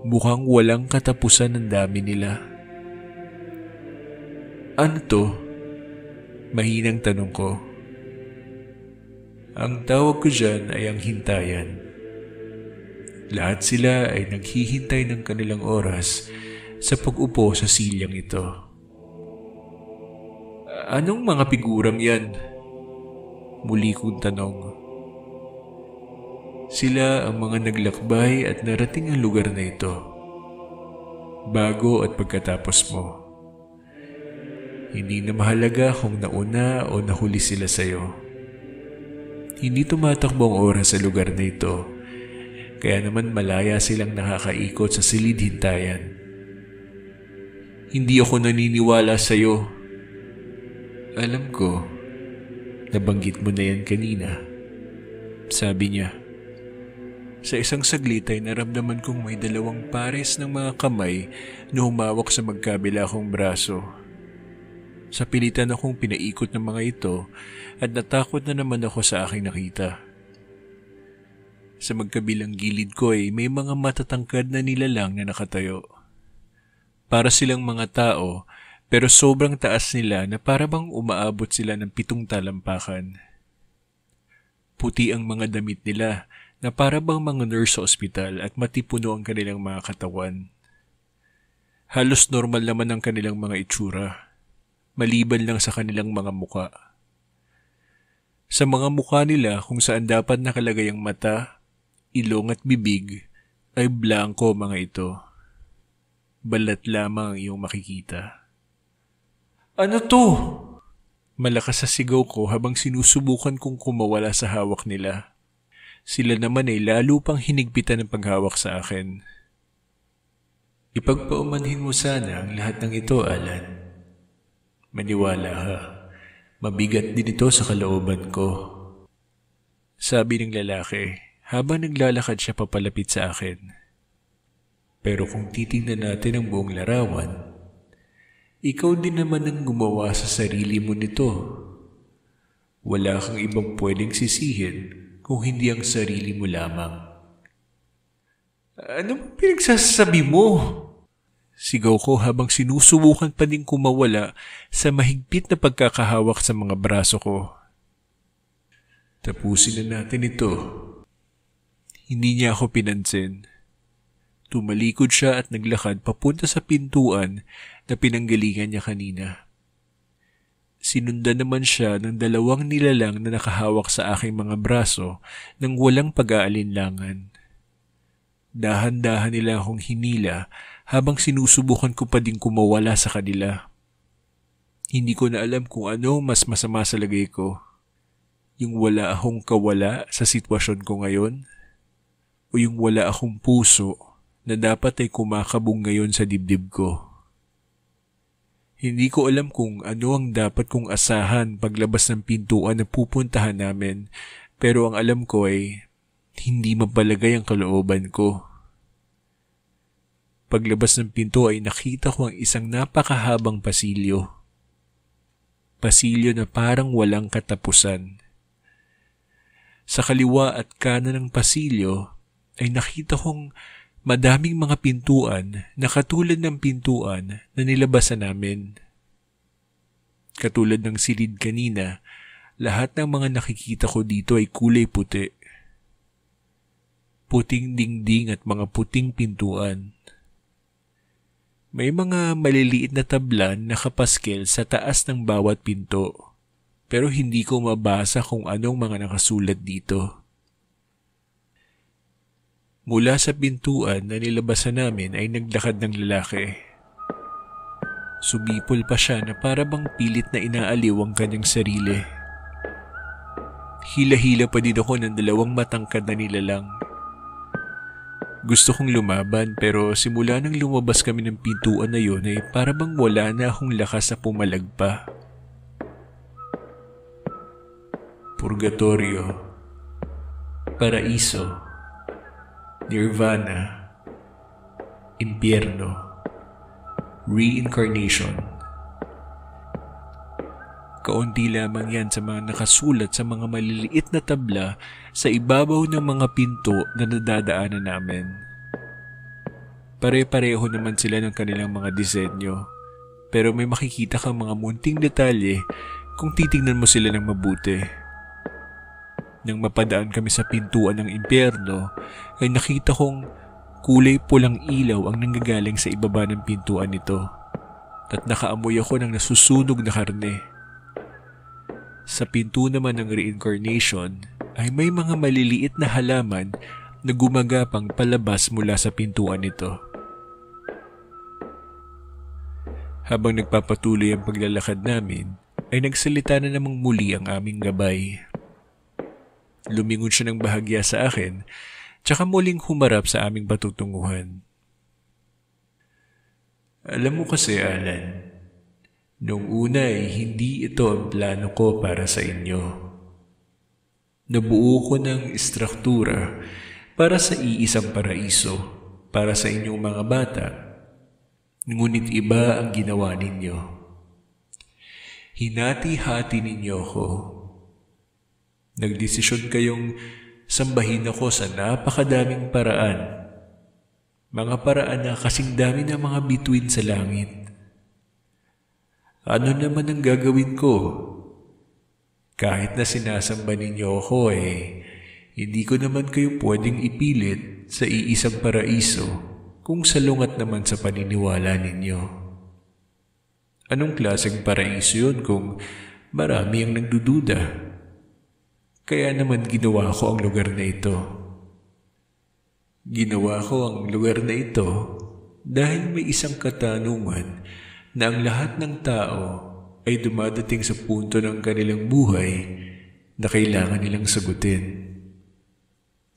Mukhang walang katapusan ng dami nila. Ano to? Mahinang tanong ko. Ang tawag ko dyan ay ang hintayan. Lahat sila ay naghihintay ng kanilang oras sa pag-upo sa silyang ito. Anong mga figurang yan? Muli kong tanong. Sila ang mga naglakbay at narating ang lugar na ito. Bago at pagkatapos mo. Hindi na mahalaga kung nauna o nahuli sila sa'yo. Hindi tumatakbo ang oras sa lugar na ito, kaya naman malaya silang nakakaikot sa silid-hintayan. Hindi ako naniniwala sa'yo. Alam ko, nabanggit mo na yan kanina. Sabi niya. Sa isang saglit ay naramdaman kong may dalawang pares ng mga kamay na humawak sa magkabila kong braso. Sa pilitan akong pinaikot ng mga ito at natakot na naman ako sa aking nakita. Sa magkabilang gilid ko ay may mga matatangkad na nilalang na nakatayo. Para silang mga tao pero sobrang taas nila na para bang umaabot sila ng 7 talampakan. Puti ang mga damit nila na para bang mga nurse sa ospital at matipuno ang kanilang mga katawan. Halos normal naman ang kanilang mga itsura. Maliban lang sa kanilang mga muka. Sa mga mukha nila kung saan dapat nakalagay ang mata, ilong at bibig, ay blanko mga ito. Balat lamang ang iyong makikita. Ano to? Malakas sa sigaw ko habang sinusubukan kong kumawala sa hawak nila. Sila naman ay lalo pang hinigpitan ng paghawak sa akin. Ipagpaumanhin mo sana ang lahat ng ito, Alan. Maniwala ha, mabigat din ito sa kalooban ko. Sabi ng lalaki habang naglalakad siya papalapit sa akin. Pero kung titingnan natin ang buong larawan, ikaw din naman ang gumawa sa sarili mo nito. Wala kang ibang pwedeng sisihin kung hindi ang sarili mo lamang. Ano bang pinagsasabi mo? Sigaw ko habang sinusubukan pa din kumawala sa mahigpit na pagkakahawak sa mga braso ko. Tapusin na natin ito. Hindi niya ako pinansin. Tumalikod siya at naglakad papunta sa pintuan na pinanggalingan niya kanina. Sinundan naman siya ng 2 nilalang na nakahawak sa aking mga braso nang walang pag-aalinlangan. Dahan-dahan nila akong hinila habang sinusubukan ko pa din kumawala sa kanila. Hindi ko na alam kung ano mas masama sa lagay ko. Yung wala akong kawala sa sitwasyon ko ngayon o yung wala akong puso na dapat ay kumakabog ngayon sa dibdib ko. Hindi ko alam kung ano ang dapat kong asahan paglabas ng pintuan na pupuntahan namin, pero ang alam ko ay hindi mapalagay ang kalooban ko. Paglabas ng pinto ay nakita ko ang isang napakahabang pasilyo. Pasilyo na parang walang katapusan. Sa kaliwa at kanan ng pasilyo ay nakita kong madaming mga pintuan na katulad ng pintuan na nilabasan namin. Katulad ng silid kanina, lahat ng mga nakikita ko dito ay kulay puti. Puting dingding at mga puting pintuan. May mga maliliit na tablan na nakapaskel sa taas ng bawat pinto, pero hindi ko mabasa kung anong mga nakasulat dito. Mula sa pintuan na nilabasan namin ay naglakad ng lalaki. Sumipol pa siya na para bang pilit na inaaliw ang kanyang sarili. Hila-hila pa din ako ng 2 matangkad na nilalang. Gusto kong lumaban pero simula nang lumabas kami ng pintuan na yun ay para bang wala na akong lakas na pumalagpa. Purgatorio, Paraiso, Nirvana, Impyerno, Reincarnation. Kaunti lamang yan sa mga nakasulat sa mga maliliit na tabla sa ibabaw ng mga pinto na nadadaanan namin. Pare-pareho naman sila ng kanilang mga disenyo, pero may makikita kang mga munting detalye kung titingnan mo sila ng mabuti. Nang mapadaan kami sa pintuan ng impyerno, ay nakita kong kulay pulang ilaw ang nanggagaling sa ibaba ng pintuan nito at nakaamoy ako ng nasusunog na karne. Sa pinto naman ng reincarnation ay may mga maliliit na halaman na gumagapang palabas mula sa pintuan nito. Habang nagpapatuloy ang paglalakad namin, ay nagsalita na namang muli ang aming gabay. Lumingon siya ng bahagya sa akin, tsaka muling humarap sa aming patutunguhan. Alam mo kasi, Alan, noong una ay hindi ito ang plano ko para sa inyo. Nabuo ko ng istruktura para sa iisang paraiso, para sa inyong mga bata, ngunit iba ang ginawa ninyo. Hinati-hati ninyo ko. Nagdesisyon kayong sambahin ako sa napakadaming paraan. Mga paraan na kasing dami ng mga bituin sa langit. Ano naman ang gagawin ko? Kahit na sinasamba ninyo ako hindi ko naman kayo pwedeng ipilit sa iisang paraiso kung salungat naman sa paniniwala ninyo. Anong klaseng paraiso yun kung marami ang nagdududa? Kaya naman ginawa ko ang lugar na ito. Ginawa ko ang lugar na ito dahil may isang katanungan na ang lahat ng tao ay dumadating sa punto ng kanilang buhay na kailangan nilang sagutin.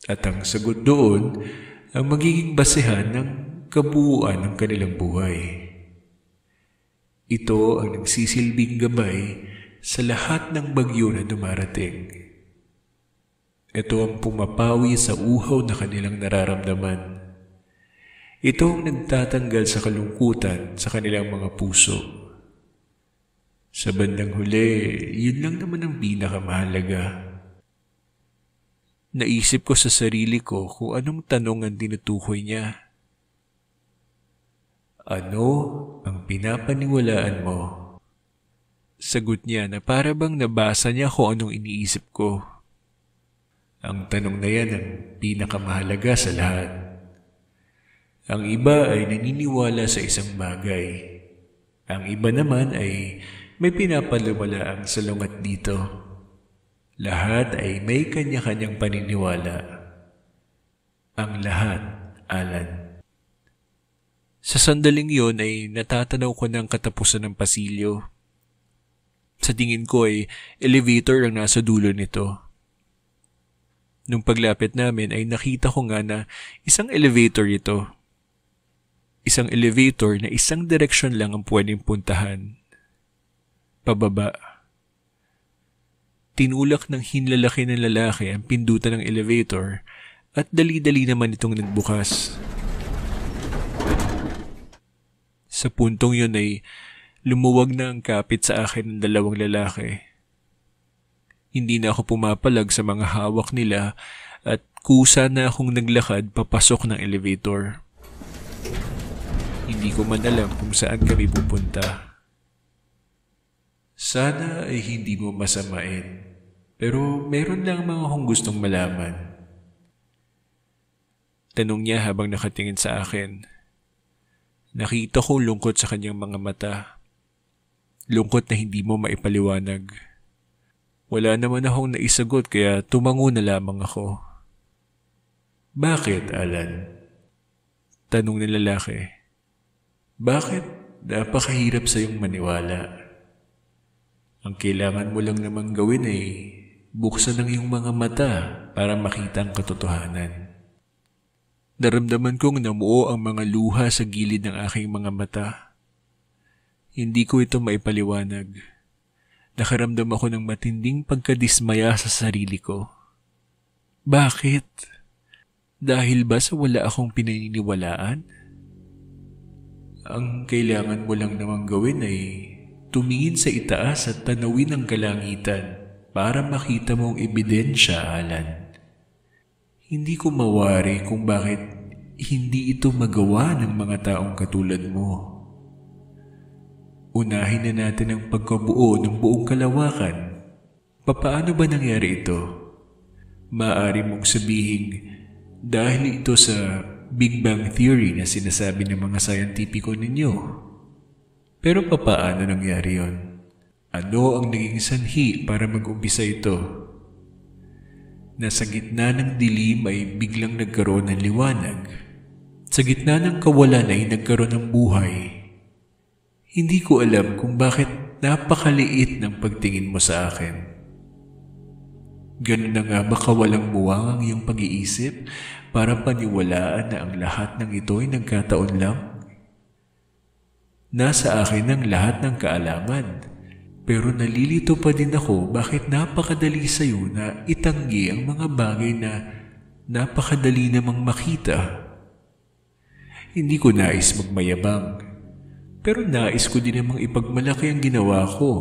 At ang sagot doon ang magiging basehan ng kabuuan ng kanilang buhay. Ito ang nagsisilbing gabay sa lahat ng bagyo na dumarating. Ito ang pumapawi sa uhaw na kanilang nararamdaman. Ito ang nagtatanggal sa kalungkutan sa kanilang mga puso. Sa bandang huli, yun lang naman ang pinakamahalaga. Naisip ko sa sarili ko kung anong tanong ang tinutukoy niya. Ano ang pinapaniwalaan mo? Sagot niya na para bang nabasa niya kung anong iniisip ko. Ang tanong na yan ang pinakamahalaga sa lahat. Ang iba ay naniniwala sa isang bagay. Ang iba naman ay may pinapaniwalaang salungat dito. Lahat ay may kanya-kanyang paniniwala. Ang lahat, Alan. Sa sandaling yon ay natatanaw ko ng katapusan ng pasilyo. Sa tingin ko ay elevator ang nasa dulo nito. Nung paglapit namin ay nakita ko nga na isang elevator ito. Isang elevator na isang direksyon lang ang pwedeng puntahan. Pababa. Tinulak ng hinlalaki ng lalaki ang pindutan ng elevator at dali-dali naman itong nagbukas. Sa puntong yun ay lumuwag na ang kapit sa akin ng dalawang lalaki. Hindi na ako pumapalag sa mga hawak nila at kusa na akong naglakad papasok ng elevator. Hindi ko man alam kung saan kami pupunta. Sana ay hindi mo masamain, pero meron lang mga akong gustong malaman. Tanong niya habang nakatingin sa akin. Nakita ko lungkot sa kanyang mga mata. Lungkot na hindi mo maipaliwanag. Wala naman akong naisagot kaya tumango na lamang ako. Bakit, Alan? Tanong ng lalaki. Bakit napakahirap sa iyong maniwala? Ang kailangan mo lang namang gawin ay buksan ang iyong mga mata para makita ang katotohanan. Naramdaman kong namuo ang mga luha sa gilid ng aking mga mata. Hindi ko ito maipaliwanag. Nakaramdam ako ng matinding pagkadismaya sa sarili ko. Bakit? Dahil ba sa wala akong pinaniniwalaan? Ang kailangan mo lang namang gawin ay tumingin sa itaas at tanawin ang kalangitan para makita mong ebidensya, Alan. Hindi ko mawari kung bakit hindi ito magawa ng mga taong katulad mo. Unahin na natin ang pagkabuo ng buong kalawakan. Papaano ba nangyari ito? Maaari mong sabihin dahil ito sa Big Bang Theory na sinasabi ng mga scientifico ninyo. Pero papaano nangyari yon? Ano ang naging sanhi para mag-umpisa ito? Nasa gitna ng dilim ay biglang nagkaroon ng liwanag. Sa gitna ng kawalan ay nagkaroon ng buhay. Hindi ko alam kung bakit napakaliit ng pagtingin mo sa akin. Ganun na nga ba kawalang muwang ang iyong pag-iisip para paniwalaan na ang lahat ng ito ay nagkataon lang? Nasa akin ang lahat ng kaalaman. Pero nalilito pa din ako bakit napakadali sa iyo na itanggi ang mga bagay na napakadali namang makita. Hindi ko nais magmayabang, pero nais ko din namang ipagmalaki ang ginawa ko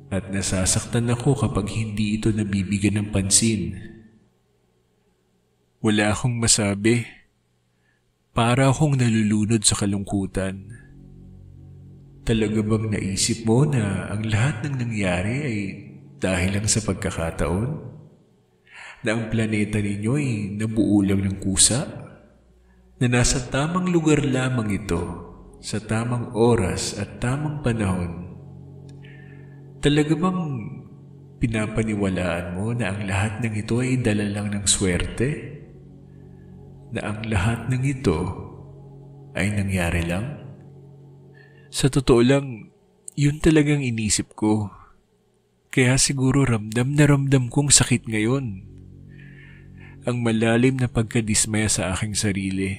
at nasasaktan ako kapag hindi ito nabibigyan ng pansin. Wala akong masabi. Para akong nalulunod sa kalungkutan. Talaga bang naisip mo na ang lahat ng nangyari ay dahil lang sa pagkakataon? Na ang planeta ninyo ay nabuo lang ng kusa? Na nasa tamang lugar lamang ito, sa tamang oras at tamang panahon? Talaga bang pinapaniwalaan mo na ang lahat ng ito ay dala lang ng swerte? Na ang lahat ng ito ay nangyari lang? Sa totoo lang, Yun talagang inisip ko. Kaya siguro ramdam na ramdam kong sakit ngayon. Ang malalim na pagkadismaya sa aking sarili.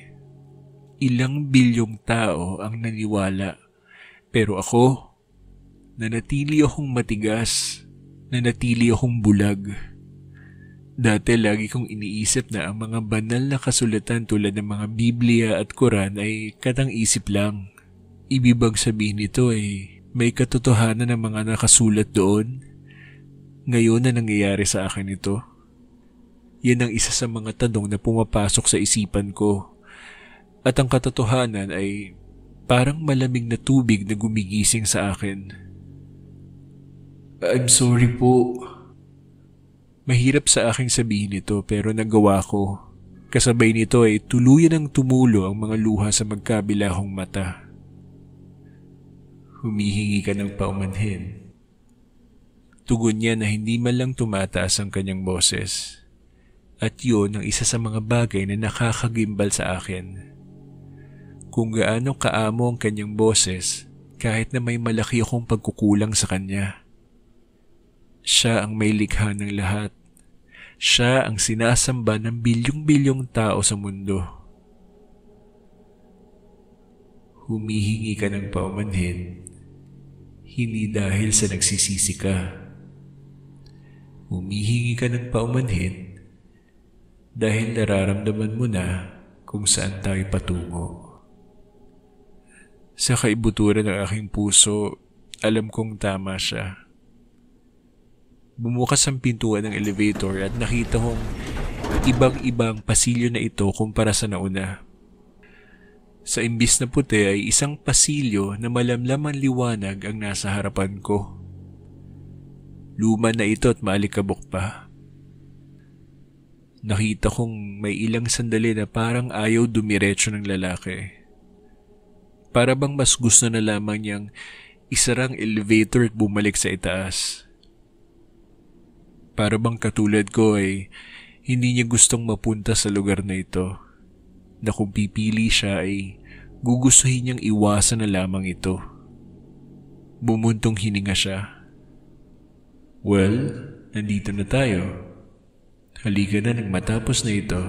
Ilang bilyong tao ang naniwala. Pero ako, nanatili akong matigas. Nanatili akong bulag. Dati lagi kong iniisip na ang mga banal na kasulatan tulad ng mga Biblia at Quran ay katang-isip lang. Ibig bang sabihin nito ay may katotohanan ng mga nakasulat doon? Ngayon na nangyayari sa akin ito. Yan ang isa sa mga tanong na pumapasok sa isipan ko. At ang katotohanan ay parang malamig na tubig na gumigising sa akin. I'm sorry po. Mahirap sa aking sabihin ito pero nagawa ko. Kasabay nito ay tuluyan ang tumulo ang mga luha sa magkabilahong mata. Humihingi ka ng paumanhin. Tugon niya na hindi man lang tumataas ang kanyang boses. At yun ang isa sa mga bagay na nakakagimbal sa akin. Kung gaano kaamo ang kanyang boses kahit na may malaki akong pagkukulang sa kanya. Siya ang may likha ng lahat. Siya ang sinasamba ng bilyong-bilyong tao sa mundo. Humihingi ka ng paumanhin, hindi dahil sa nagsisisi ka. Humihingi ka ng paumanhin dahil nararamdaman mo na kung saan tayo patungo. Sa kaibuturan ng aking puso, alam kong tama siya. Bumukas ang pintuan ng elevator at nakita kong ibang-ibang pasilyo na ito kumpara sa nauna. Sa imbis na puti ay isang pasilyo na malamlam ang liwanag ang nasa harapan ko. Luma na ito at maalikabok pa. Nakita kong may ilang sandali na parang ayaw dumiretso ng lalaki. Para bang mas gusto na lamang niyang isarang elevator at bumalik sa itaas. Para bang katulad ko ay hindi niya gustong mapunta sa lugar na ito. Na kung pipili siya ay gugustuhin niyang iwasan na lamang ito. Bumuntong hininga siya. Well, nandito na tayo. Halika na nang matapos na ito.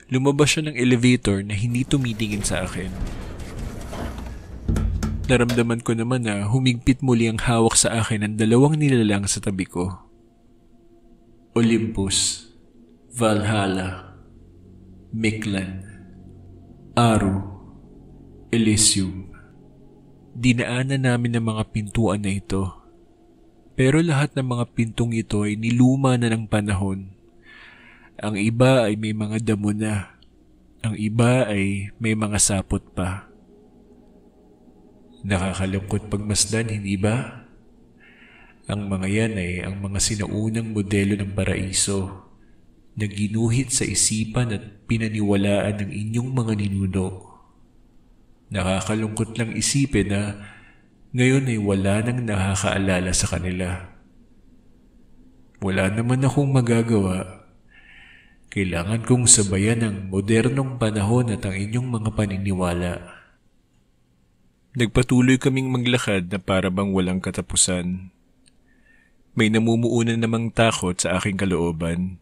Lumabas siya ng elevator na hindi tumitingin sa akin. Naramdaman ko naman na humigpit muli ang hawak sa akin ng dalawang nilalang sa tabi ko. Olympus, Valhalla, Mictlan, Aru, Elysium. Dinaanan namin ang mga pintuan na ito. Pero lahat ng mga pintong ito ay niluma na ng panahon. Ang iba ay may mga damo na. Ang iba ay may mga sapot pa. Nakakalungkot pagmasdan, hindi ba? Ang mga yan ay ang mga sinaunang modelo ng paraiso na ginuhit sa isipan at pinaniwalaan ng inyong mga ninuno. Nakakalungkot lang isipin na ngayon ay wala nang nakakaalala sa kanila. Wala naman akong magagawa. Kailangan kong sabayan ang modernong panahon at ang inyong mga paniniwala. Nagpatuloy kaming maglakad na para bang walang katapusan. May namumuunan namang takot sa aking kalooban.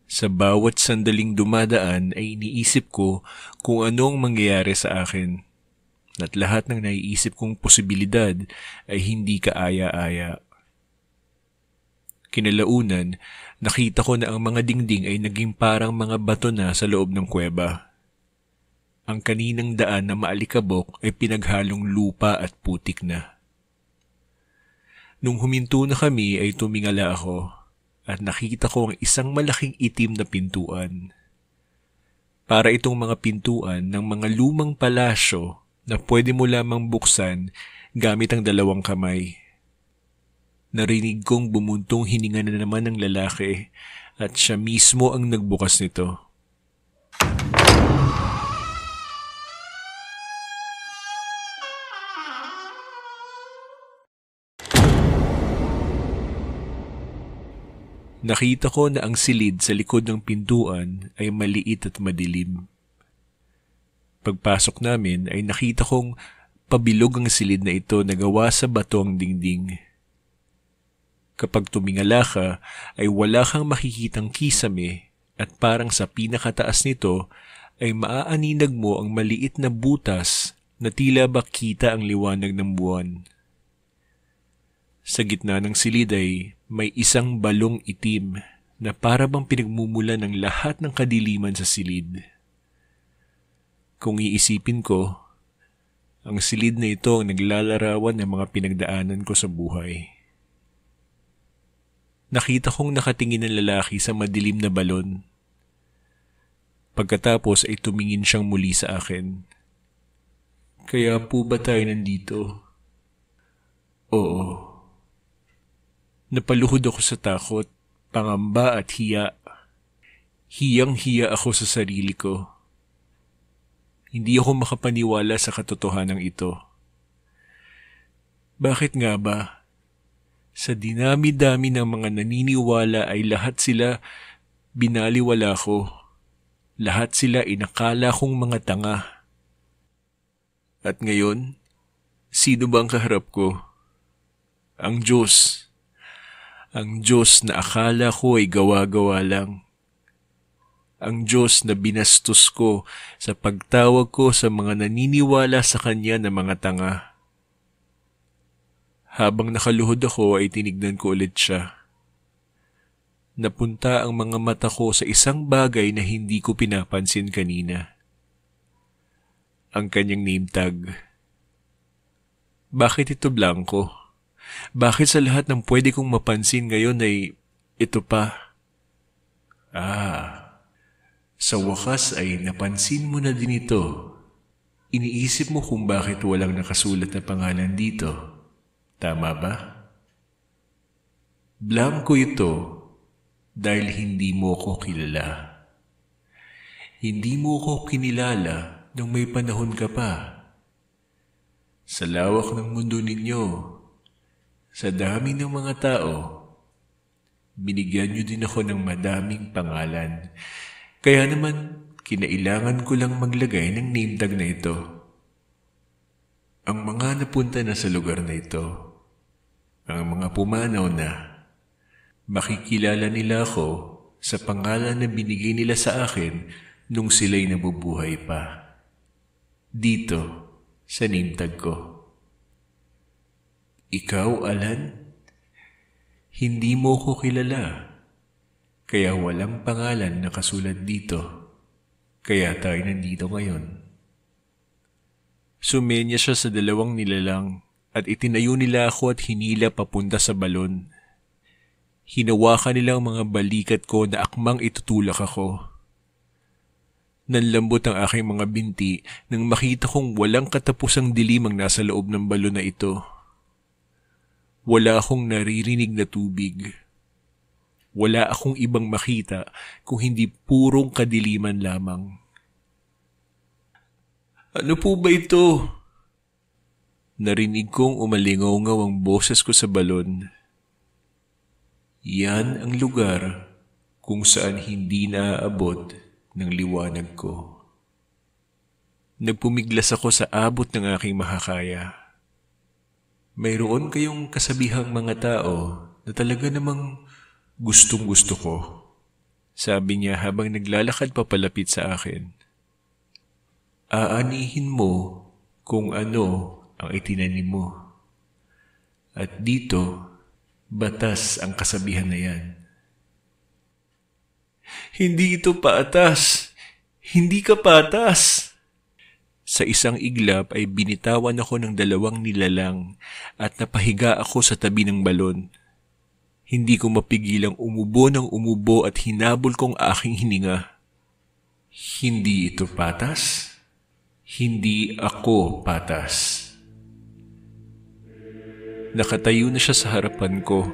Sa bawat sandaling dumadaan ay iniisip ko kung ano ang mangyayari sa akin. At lahat ng naiisip kong posibilidad ay hindi kaaya-aya. Kinalaunan, nakita ko na ang mga dingding ay naging parang mga bato na sa loob ng kuweba. Ang kaninang daan na maalikabok ay pinaghalong lupa at putik na. Nung huminto na kami ay tumingala ako at nakita ko ang isang malaking itim na pintuan. Para itong mga pintuan ng mga lumang palasyo na pwede mo lamang buksan gamit ang dalawang kamay. Narinig kong bumuntong hininga na naman ng lalaki at siya mismo ang nagbukas nito. Nakita ko na ang silid sa likod ng pintuan ay maliit at madilim. Pagpasok namin ay nakita kong pabilog ang silid na ito na gawa sa bato ang dingding. Kapag tumingala ka ay wala kang makikitang kisame at parang sa pinakataas nito ay maaaninag mo ang maliit na butas na tila ba kita ang liwanag ng buwan. Sa gitna ng silid ay may isang balong itim na para bang pinagmumula ng lahat ng kadiliman sa silid. Kung iisipin ko, ang silid na ito ang naglalarawan ng mga pinagdaanan ko sa buhay. Nakita kong nakatingin ng lalaki sa madilim na balon. Pagkatapos ay tumingin siyang muli sa akin. Kaya po ba tayo nandito? Oo. Napaluhod ako sa takot, pangamba at hiya. Hiyang-hiya ako sa sarili ko. Hindi ako makapaniwala sa katotohanan ito. Bakit nga ba? Sa dinami-dami ng mga naniniwala ay lahat sila binaliwala ko. Lahat sila inakala kong mga tanga. At ngayon, sino ba ang kaharap ko? Ang Diyos. Ang Diyos na akala ko ay gawa-gawa lang. Ang Diyos na binastos ko sa pagtawag ko sa mga naniniwala sa Kanya na mga tanga. Habang nakaluhod ako ay tinignan ko ulit siya. Napunta ang mga mata ko sa isang bagay na hindi ko pinapansin kanina. Ang kanyang name tag. Bakit ito blanco? Bakit sa lahat ng pwede kong mapansin ngayon ay ito pa? Sa wakas ay napansin mo na din ito. Iniisip mo kung bakit walang nakasulat na pangalan dito. Tama ba? Blanco ito dahil hindi mo ko kilala. Hindi mo ko kinilala nung may panahon ka pa. Sa lawak ng mundo ninyo, sa dami ng mga tao, binigyan niyo din ako ng madaming pangalan. Kaya naman, kinailangan ko lang maglagay ng name tag na ito. Ang mga napunta na sa lugar na ito, ang mga pumanaw na, makikilala nila ako sa pangalan na binigay nila sa akin nung sila'y nabubuhay pa. Dito, sa name tag ko. Ikaw, Alan? Hindi mo ko kilala, kaya walang pangalan na kasulat dito, kaya tayo nandito ngayon. Sumenya siya sa dalawang nilalang at itinayo nila ako at hinila papunta sa balon. Hinawakan nila ang mga balikat ko na akmang itutulak ako. Nanlambot ang aking mga binti nang makita kong walang katapusang dilim ang nasa loob ng balon na ito. Wala akong naririnig na tubig. Wala akong ibang makita kung hindi purong kadiliman lamang. Ano po ba ito? Narinig kong umalingaw-ngaw ang boses ko sa balon. Yan ang lugar kung saan hindi naaabot ng liwanag ko. Nagpumiglas ako sa abot ng aking makakaya. Mayroon kayong kasabihang mga tao na talaga namang gustong-gusto ko, sabi niya habang naglalakad papalapit sa akin. Aanihin mo kung ano ang itinanim mo. At dito, batas ang kasabihan na yan. Hindi ito patas. Hindi ka patas. Sa isang iglap ay binitawan ako ng dalawang nilalang at napahiga ako sa tabi ng balon. Hindi ko mapigilang umubo ng umubo at hinabol kong aking hininga. Hindi ito patas. Hindi ako patas. Nakatayo na siya sa harapan ko.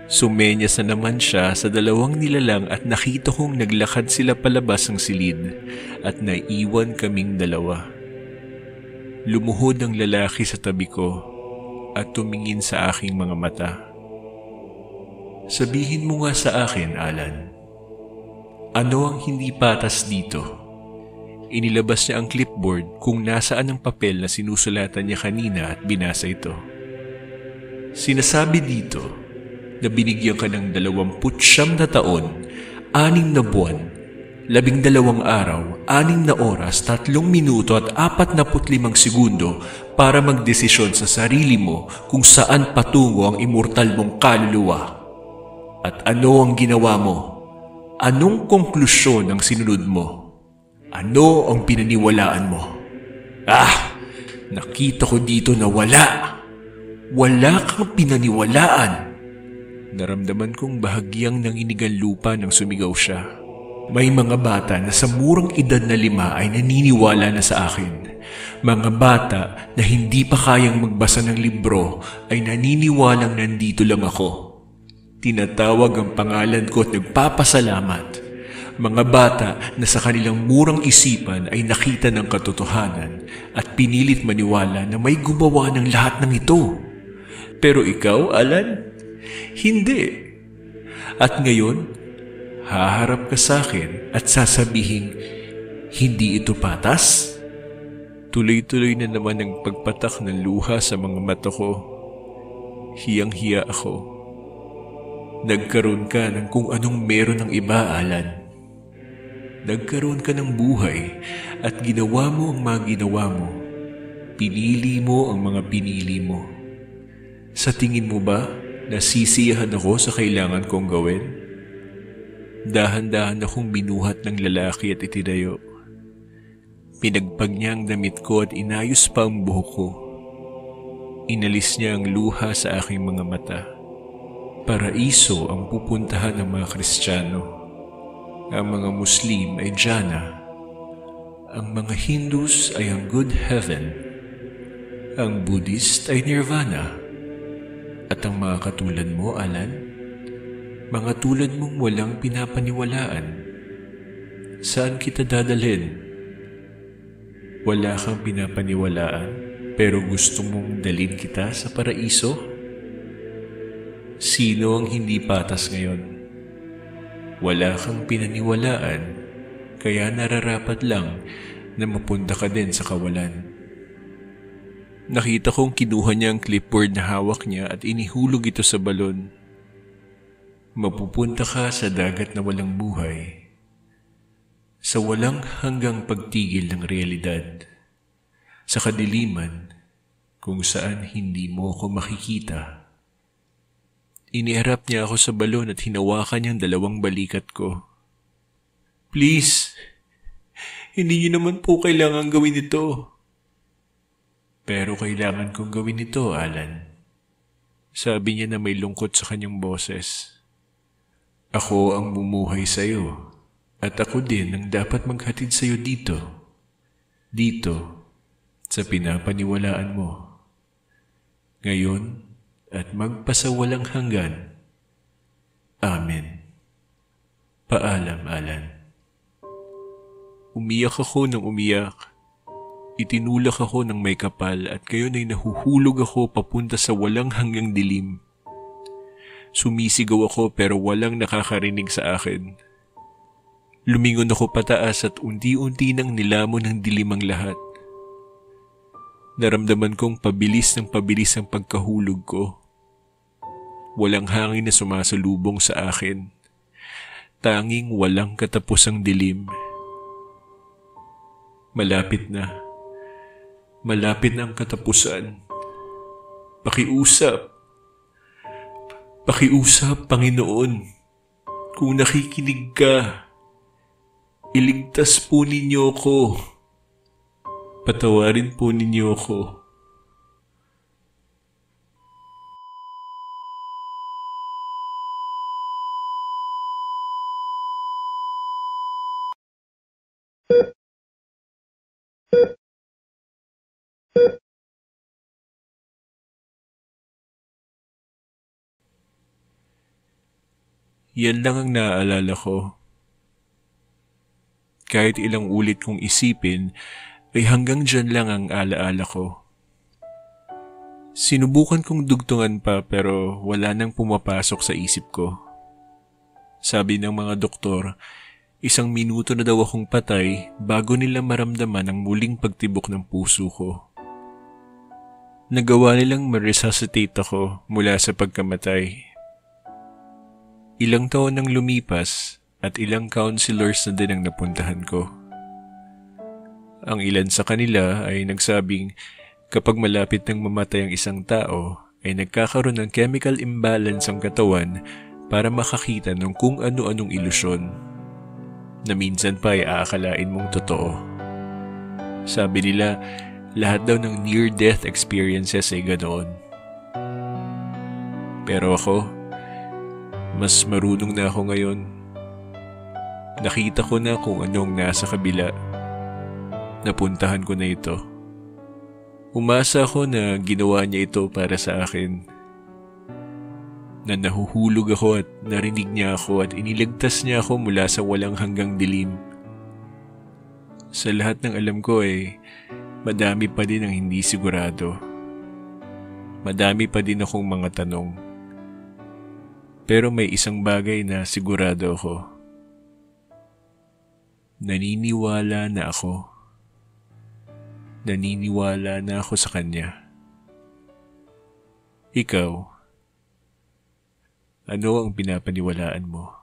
Sumenyas na naman siya sa dalawang nilalang at nakita kong naglakad sila palabas ng silid at naiwan kaming dalawa. Lumuhod ang lalaki sa tabi ko at tumingin sa aking mga mata. Sabihin mo nga sa akin, Alan, ano ang hindi patas dito? Inilabas niya ang clipboard kung nasaan ang papel na sinusulatan niya kanina at binasa ito. Sinasabi dito na binigyan ka ng 29 na taon, 6 na buwan, 12 araw, 6 na oras, 3 minuto at 45 segundo para magdesisyon sa sarili mo kung saan patungo ang immortal mong kaluluwa. At ano ang ginawa mo? Anong konklusyon ang sinunod mo? Ano ang pinaniwalaan mo? Nakita ko dito na wala. Wala kang pinaniwalaan. Naramdaman kong bahagyang nanginigang lupa nang sumigaw siya. May mga bata na sa murang edad na 5 ay naniniwala na sa akin. Mga bata na hindi pa kayang magbasa ng libro ay naniniwalang nandito lang ako. Tinatawag ang pangalan ko at nagpapasalamat. Mga bata na sa kanilang murang isipan ay nakita ng katotohanan at pinilit maniwala na may gumawa ng lahat ng ito. Pero ikaw, Alan, hindi. At ngayon, haharap ka sa akin at sasabihin, hindi ito patas? Tuloy-tuloy na naman ang pagpatak ng luha sa mga mata ko. Hiyang-hiya ako. Nagkaroon ka ng kung anong meron ng iba, Alan. Nagkaroon ka ng buhay at ginawa mo ang mga ginawa mo. Pinili mo ang mga pinili mo. Sa tingin mo ba, nasisiyahan ako sa kailangan kong gawin? Dahan-dahan akong binuhat ng lalaki at itinayo. Pinagpag niya ang damit ko at inayos pa ang buhok ko. Inalis niya ang luha sa aking mga mata. Paraiso ang pupuntahan ng mga Kristiyano. Ang mga Muslim ay Jannah. Ang mga Hindus ay ang Good Heaven. Ang Buddhist ay Nirvana. At ang mga katulad mo, Alan, mga tulad mong walang pinapaniwalaan, saan kita dadalhin? Wala kang pinapaniwalaan, pero gusto mong dalhin kita sa paraiso? Sino ang hindi patas ngayon? Wala kang pinaniwalaan, kaya nararapat lang na mapunta ka din sa kawalan. Nakita kong kinuha niya ang clipboard na hawak niya at inihulog ito sa balon. Mapupunta ka sa dagat na walang buhay, sa walang hanggang pagtigil ng realidad, sa kadiliman kung saan hindi mo ako makikita. Iniharap niya ako sa balon at hinawakan niyang 2 balikat ko. Please, hindi niyo naman po kailangan gawin ito. Pero kailangan kong gawin ito, Alan. Sabi niya na may lungkot sa kanyang boses. Ako ang bumuhay sa iyo, at ako din ang dapat maghatid sa iyo dito. Dito, sa pinapaniwalaan mo. Ngayon, at magpasawalang hanggan. Amen. Paalam, Alan. Umiyak ako ng umiyak. Itinulak ako ng may kapal at gayon ay nahuhulog ako papunta sa walang hanggang dilim. Sumisigaw ako pero walang nakakarinig sa akin. Lumingon ako pataas at unti-unti nang nilamon ng dilim ang lahat. Naramdaman kong pabilis ang pagkahulog ko. Walang hangin na sumasalubong sa akin. Tanging walang katapusang dilim. Malapit na. Malapit na ang katapusan. Pakiusap. Pakiusap, Panginoon. Kung nakikinig ka, iligtas po ninyo ko. Patawarin po ninyo ko. Yan lang ang naaalala ko. Kahit ilang ulit kong isipin, ay hanggang dyan lang ang alaala ko. Sinubukan kong dugtungan pa pero wala nang pumapasok sa isip ko. Sabi ng mga doktor, Isang minuto na daw akong patay bago nila maramdaman ang muling pagtibok ng puso ko. Nagawa nilang ma-resuscitate ako mula sa pagkamatay. Ilang taon nang lumipas at ilang counselors na din ang napuntahan ko. Ang ilan sa kanila ay nagsabing kapag malapit nang mamatay ang isang tao ay nagkakaroon ng chemical imbalance ang katawan para makakita ng kung ano-anong ilusyon na minsan pa ay aakalain mong totoo. Sabi nila, lahat daw ng near-death experiences ay ganoon. Pero ako, mas marunong na ako ngayon. Nakita ko na kung anong nasa kabila. Napuntahan ko na ito. Umasa ako na ginawa niya ito para sa akin. Na nahuhulog ako at narinig niya ako at iniligtas niya ako mula sa walang hanggang dilim. Sa lahat ng alam ko ay madami pa din ang hindi sigurado. Madami pa din akong mga tanong. Pero may isang bagay na sigurado ako. Naniniwala na ako. Naniniwala na ako sa kanya. Ikaw, ano ang pinapaniwalaan mo?